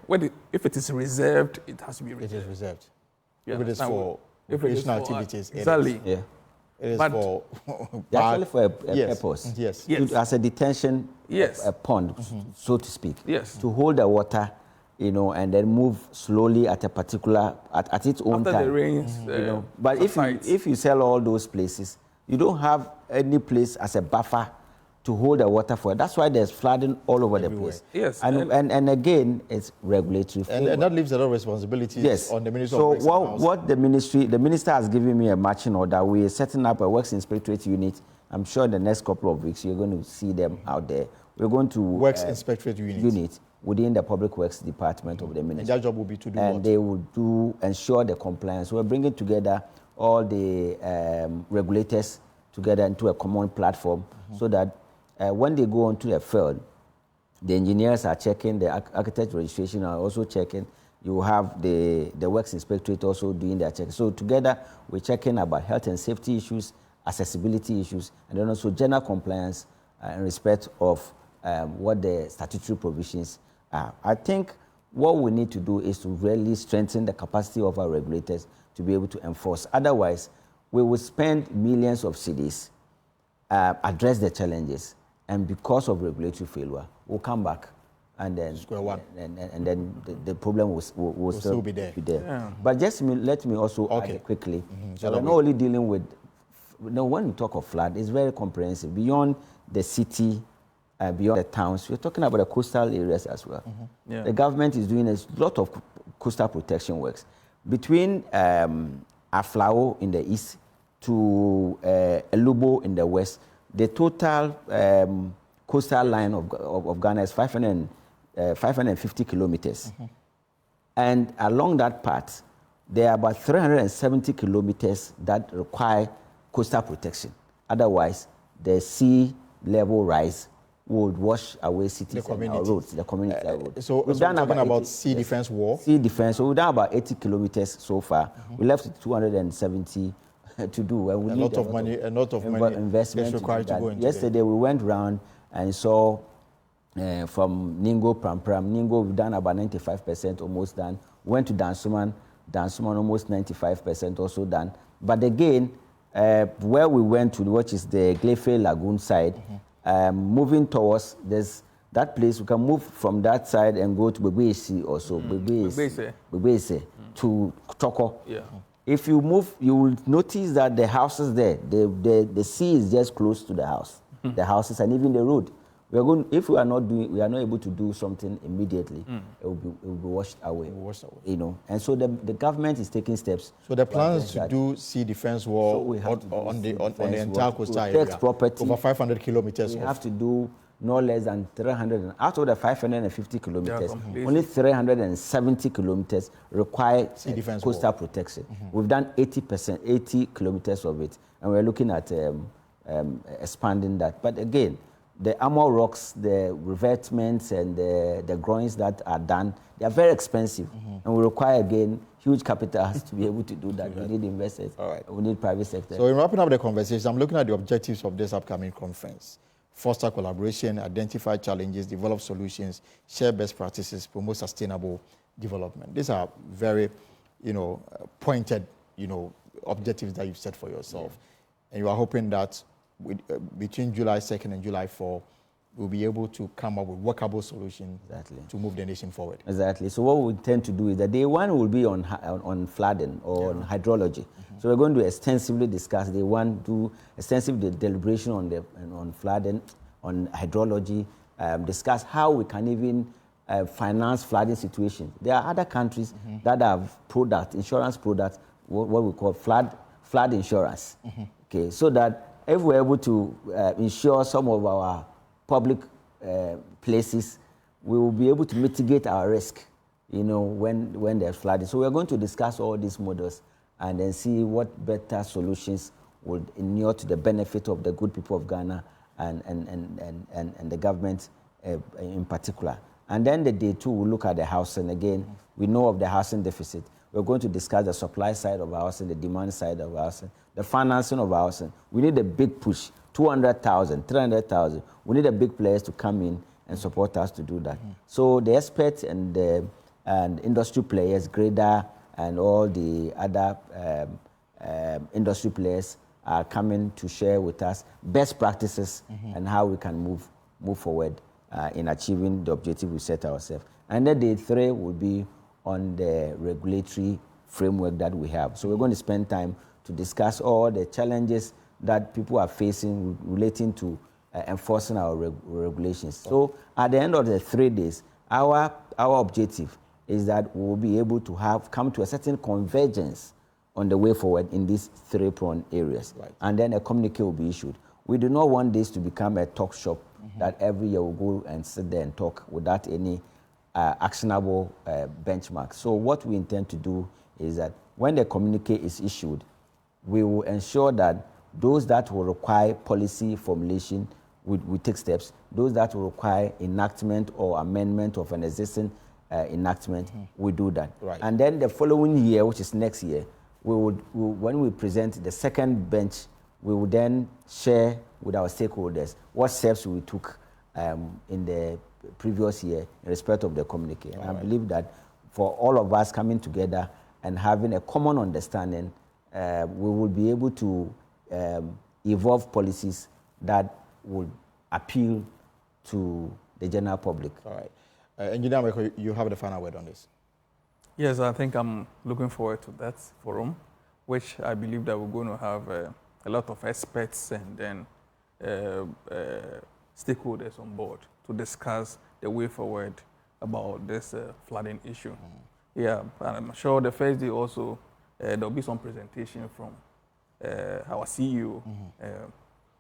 if it is reserved, it has to be reserved. It is reserved. Yeah, if it is for recreational activities, exactly. It is But for actually for a purpose. Yes. As a detention, Yes. a pond, so to speak. Yes. To hold the water, and then move slowly at a particular, at its own After time. the rains, But if you sell all those places, you don't have any place as a buffer to hold the water for. That's why there's flooding all over the place. Yes. And again, it's regulatory. And that leaves a lot of responsibilities on the Ministry so of Works. So what the minister has given me a matching order. We are setting up a Works Inspectorate unit. I'm sure in the next couple of weeks you're going to see them out there. We're going to Works Inspectorate unit within the Public Works Department of the Ministry. And that job will be to do and what? They will ensure the compliance. We're bringing together all the regulators together into a common platform so that when they go onto the field, the engineers are checking, the architect registration are also checking. You have the Works Inspectorate also doing their check. So together, we're checking about health and safety issues, accessibility issues, and then also general compliance in respect of what the statutory provisions are. I think what we need to do is to really strengthen the capacity of our regulators to be able to enforce. Otherwise, we will spend millions of cedis, address the challenges, and because of regulatory failure, we'll come back and then Square one. And then the problem will still be there. Yeah. But just let me also add quickly. So we're not only dealing with, when we talk of flood, it's very comprehensive. Beyond the city, beyond the towns, we're talking about the coastal areas as well. Yeah. The government is doing a lot of coastal protection works. Between Aflao in the east to Elubo in the west, the total coastal line of Ghana is 550 kilometers. And along that path, there are about 370 kilometers that require coastal protection. Otherwise, the sea level rise would wash away cities and our roads, the community roads. So we're talking about sea defense wall? Sea defense. So we've done about 80 kilometers so far. We left 270 to do. And we need a lot of money investment is required to go into Yesterday we went round and saw from Ningo, Pram. Ningo, we've done about 95%, almost done. Went to Dansuman, almost 95% also done. But again, where we went to, which is the Glefe Lagoon side, moving towards that place, we can move from that side and go to Bebese also, Bebese to Toko. Yeah. If you move, you will notice that the houses there, the sea is just close to the house, the houses and even the road. If we are not able to do something immediately, it will be washed away. And so the government is taking steps. So the plan is to do sea defense wall on the entire coastal area, property, over 500 kilometers. We have to do no less than 300. Out of the 550 kilometers, only 370 kilometers require sea defense coastal wall. Protection. We've done 80 kilometers of it, and we're looking at expanding that. But again, the armor rocks, the revetments, and the groins that are done, they are very expensive, and we require, again, huge capital to be able to do that. We need investors. All right. We need private sector. So in wrapping up the conversation, I'm looking at the objectives of this upcoming conference. Foster collaboration, identify challenges, develop solutions, share best practices, promote sustainable development. These are very, pointed, objectives that you've set for yourself. And you are hoping that between July 2nd and July 4, we'll be able to come up with workable solutions to move the nation forward. Exactly. So what we tend to do is that day one will be on flooding or on hydrology. So we're going to extensively discuss. Day one, do extensive deliberation on flooding, on hydrology, discuss how we can even finance flooding situations. There are other countries that have insurance products, what we call flood insurance. Okay, so that if we're able to insure some of our public places, we will be able to mitigate our risk, when there's flooding. So we're going to discuss all these models and then see what better solutions would inure to the benefit of the good people of Ghana and the government in particular. And then the day two, we'll look at the housing again. We know of the housing deficit. We're going to discuss the supply side of housing, the demand side of housing, the financing of housing. We need a big push, 200,000, 300,000. We need the big players to come in and support us to do that. So the experts and industry players, Grader and all the other industry players are coming to share with us best practices and how we can move forward in achieving the objective we set ourselves. And then day three will be on the regulatory framework that we have. So we're going to spend time to discuss all the challenges that people are facing relating to enforcing our regulations. So at the end of the 3 days, our objective is that we'll be able to come to a certain convergence on the way forward in these 3-pronged areas. Right. And then a communique will be issued. We do not want this to become a talk shop that every year we'll go and sit there and talk without any actionable benchmark. So what we intend to do is that when the communique is issued, we will ensure that those that will require policy formulation, we take steps. Those that will require enactment or amendment of an existing enactment, we do that. Right. And then the following year, which is next year, when we present the second bench, we will then share with our stakeholders what steps we took in the previous year in respect of the communique. And I believe that for all of us coming together and having a common understanding, we will be able to evolve policies that would appeal to the general public. All right. Engineer Michael, you have the final word on this. Yes, I think I'm looking forward to that forum, which I believe that we're going to have a lot of experts and then stakeholders on board to discuss the way forward about this flooding issue. Yeah, and I'm sure the first day also there'll be some presentation from our CEO,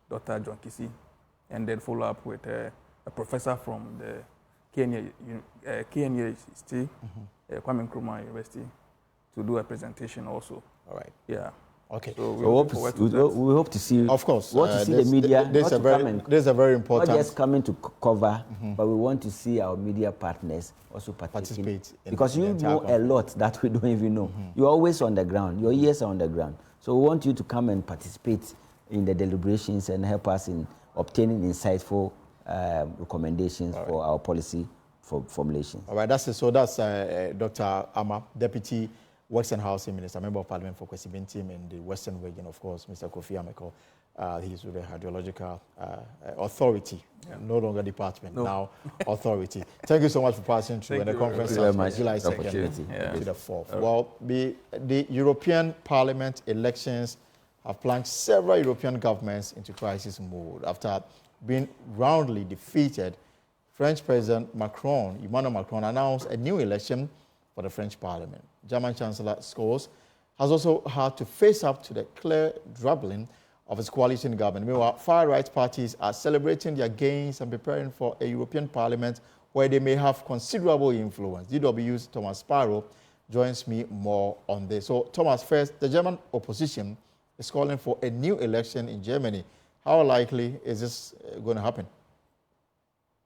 Dr. John Kisi, and then follow up with a professor from the Kenya University, Kwame Nkrumah University, to do a presentation also. All right. Yeah. Okay. So we hope to see. Of course. We want to see the media. This is a very important. Not just coming to cover, but we want to see our media partners also participate. Because you know a lot that we don't even know. You're always on the ground. Your ears are on the ground. So we want you to come and participate in the deliberations and help us in obtaining insightful recommendations for our policy formulations. All right. That's it. So that's Dr. Ama, Deputy Works and Housing Minister, Member of Parliament for Kwesi team in the Western Region, of course, Mr. Kofi Ameko. He's with the Hydrological Authority, no longer department, now authority. Thank you so much for passing through the conference on July 2nd to the 4th. Well, the European Parliament elections have plunged several European governments into crisis mode after being roundly defeated. French President Emmanuel Macron, announced a new election for the French Parliament. German Chancellor Scholz has also had to face up to the clear dribbling of his coalition government. Meanwhile, far-right parties are celebrating their gains and preparing for a European Parliament where they may have considerable influence. DW's Thomas Sparrow joins me more on this. So, Thomas, first, the German opposition is calling for a new election in Germany. How likely is this going to happen?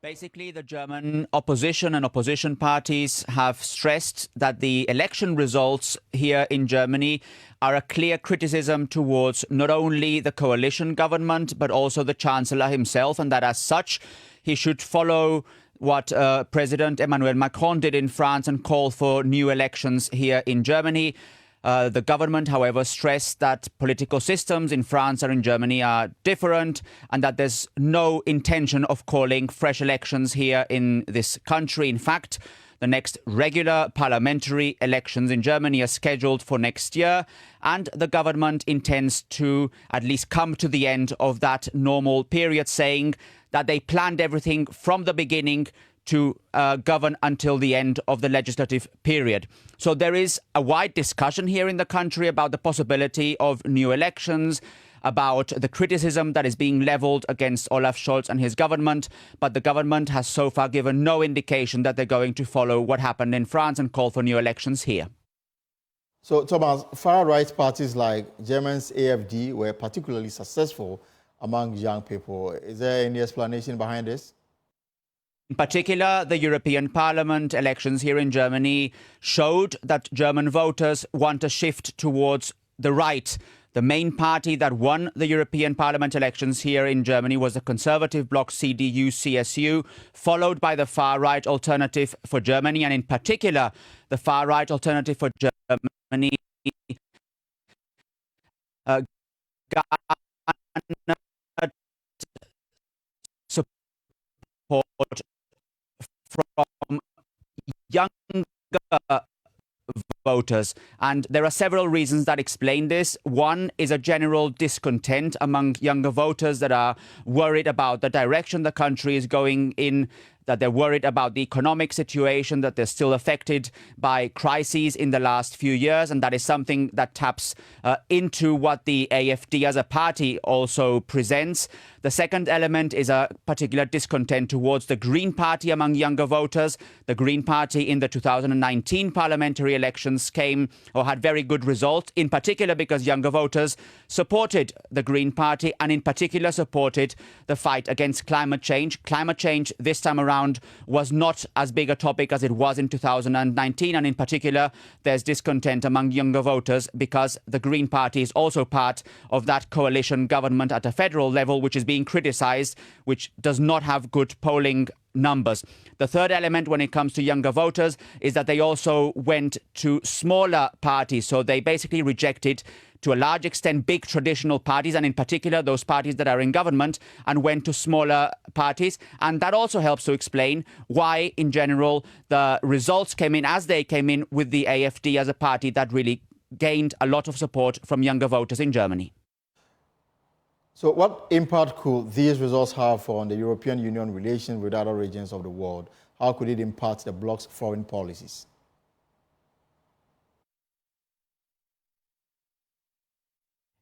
Basically, the German opposition and opposition parties have stressed that the election results here in Germany are a clear criticism towards not only the coalition government, but also the Chancellor himself, and that as such, he should follow what President Emmanuel Macron did in France and call for new elections here in Germany. The government, however, stressed that political systems in France and in Germany are different and that there's no intention of calling fresh elections here in this country. In fact, the next regular parliamentary elections in Germany are scheduled for next year, and the government intends to at least come to the end of that normal period, saying that they planned everything from the beginning to govern until the end of the legislative period. So there is a wide discussion here in the country about the possibility of new elections, about the criticism that is being leveled against Olaf Scholz and his government, but the government has so far given no indication that they're going to follow what happened in France and call for new elections here. So, Thomas, far-right parties like Germany's AfD were particularly successful among young people. Is there any explanation behind this? In particular, the European Parliament elections here in Germany showed that German voters want a shift towards the right. The main party that won the European Parliament elections here in Germany was the conservative bloc CDU-CSU, followed by the far-right Alternative for Germany, and in particular, the far-right Alternative for Germany garnered support from younger voters. And there are several reasons that explain this. One is a general discontent among younger voters that are worried about the direction the country is going in, that they're worried about the economic situation, that they're still affected by crises in the last few years. And that is something that taps into what the AfD as a party also presents. The second element is a particular discontent towards the Green Party among younger voters. The Green Party in the 2019 parliamentary elections came or had very good results, in particular because younger voters supported the Green Party and in particular supported the fight against climate change. Climate change this time around was not as big a topic as it was in 2019, and in particular there's discontent among younger voters because the Green Party is also part of that coalition government at a federal level, which is being criticized, which does not have good polling numbers. The third element when it comes to younger voters is that they also went to smaller parties. So they basically rejected, to a large extent, big traditional parties, and in particular those parties that are in government, and went to smaller parties. And that also helps to explain why, in general, the results came in as they came in, with the AfD as a party that really gained a lot of support from younger voters in Germany. So what impact could these results have on the European Union relations with other regions of the world? How could it impact the bloc's foreign policies?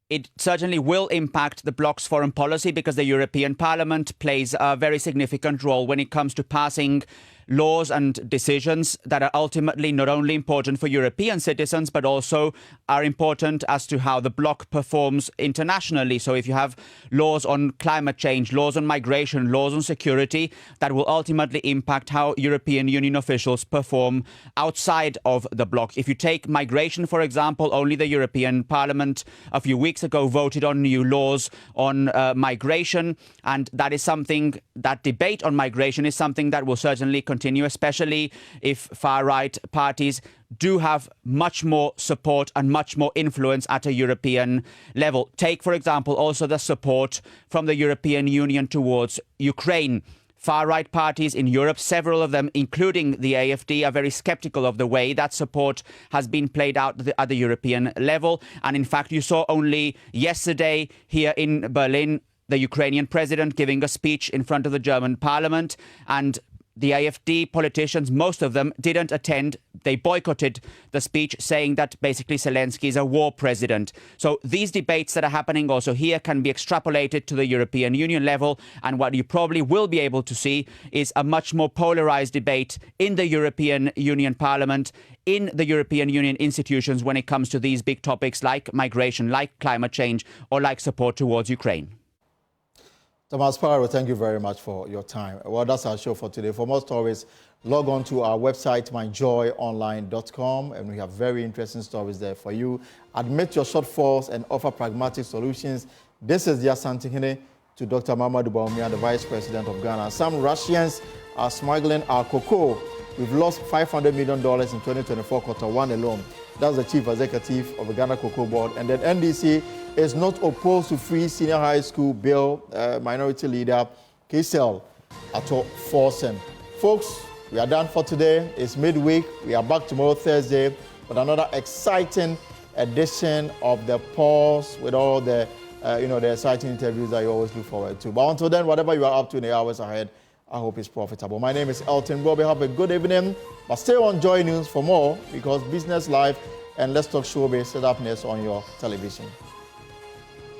It certainly will impact the bloc's foreign policy because the European Parliament plays a very significant role when it comes to passing laws and decisions that are ultimately not only important for European citizens, but also are important as to how the bloc performs internationally. So if you have laws on climate change, laws on migration, laws on security, that will ultimately impact how European Union officials perform outside of the bloc. If you take migration, for example, only the European Parliament a few weeks ago voted on new laws on migration, and that is something, that debate on migration is something that will certainly continue, especially if far-right parties do have much more support and much more influence at a European level. Take, for example, also the support from the European Union towards Ukraine. Far-right parties in Europe, several of them, including the AfD, are very skeptical of the way that support has been played out at the European level. And in fact, you saw only yesterday here in Berlin the Ukrainian president giving a speech in front of the German parliament, and the AfD politicians, most of them, didn't attend. They boycotted the speech, saying that basically Zelensky is a war president. So these debates that are happening also here can be extrapolated to the European Union level. And what you probably will be able to see is a much more polarized debate in the European Union Parliament, in the European Union institutions when it comes to these big topics like migration, like climate change, or like support towards Ukraine. Thomas Parro, thank you very much for your time. Well, that's our show for today. For more stories, log on to our website, myjoyonline.com, and we have very interesting stories there for you. Admit your shortfalls and offer pragmatic solutions. This is the Asantehene to Dr. Mamadou Bawumia, the Vice President of Ghana. Some Russians are smuggling our cocoa We've lost $500 million in 2024 quarter one alone. That's the chief executive of the Ghana Cocoa Board. And then NDC is not opposed to free senior high school bill. Minority leader KCL Ato Forsen. Folks, we are done for today. It's midweek. We are back tomorrow, Thursday, with another exciting edition of The Pulse with all the, the exciting interviews that you always look forward to. But until then, whatever you are up to in the hours ahead, I hope it's profitable. My name is Elton Robbie. Have a good evening. But stay on Joy News for more, because Business Live and Let's Talk Showbiz set up next on your television.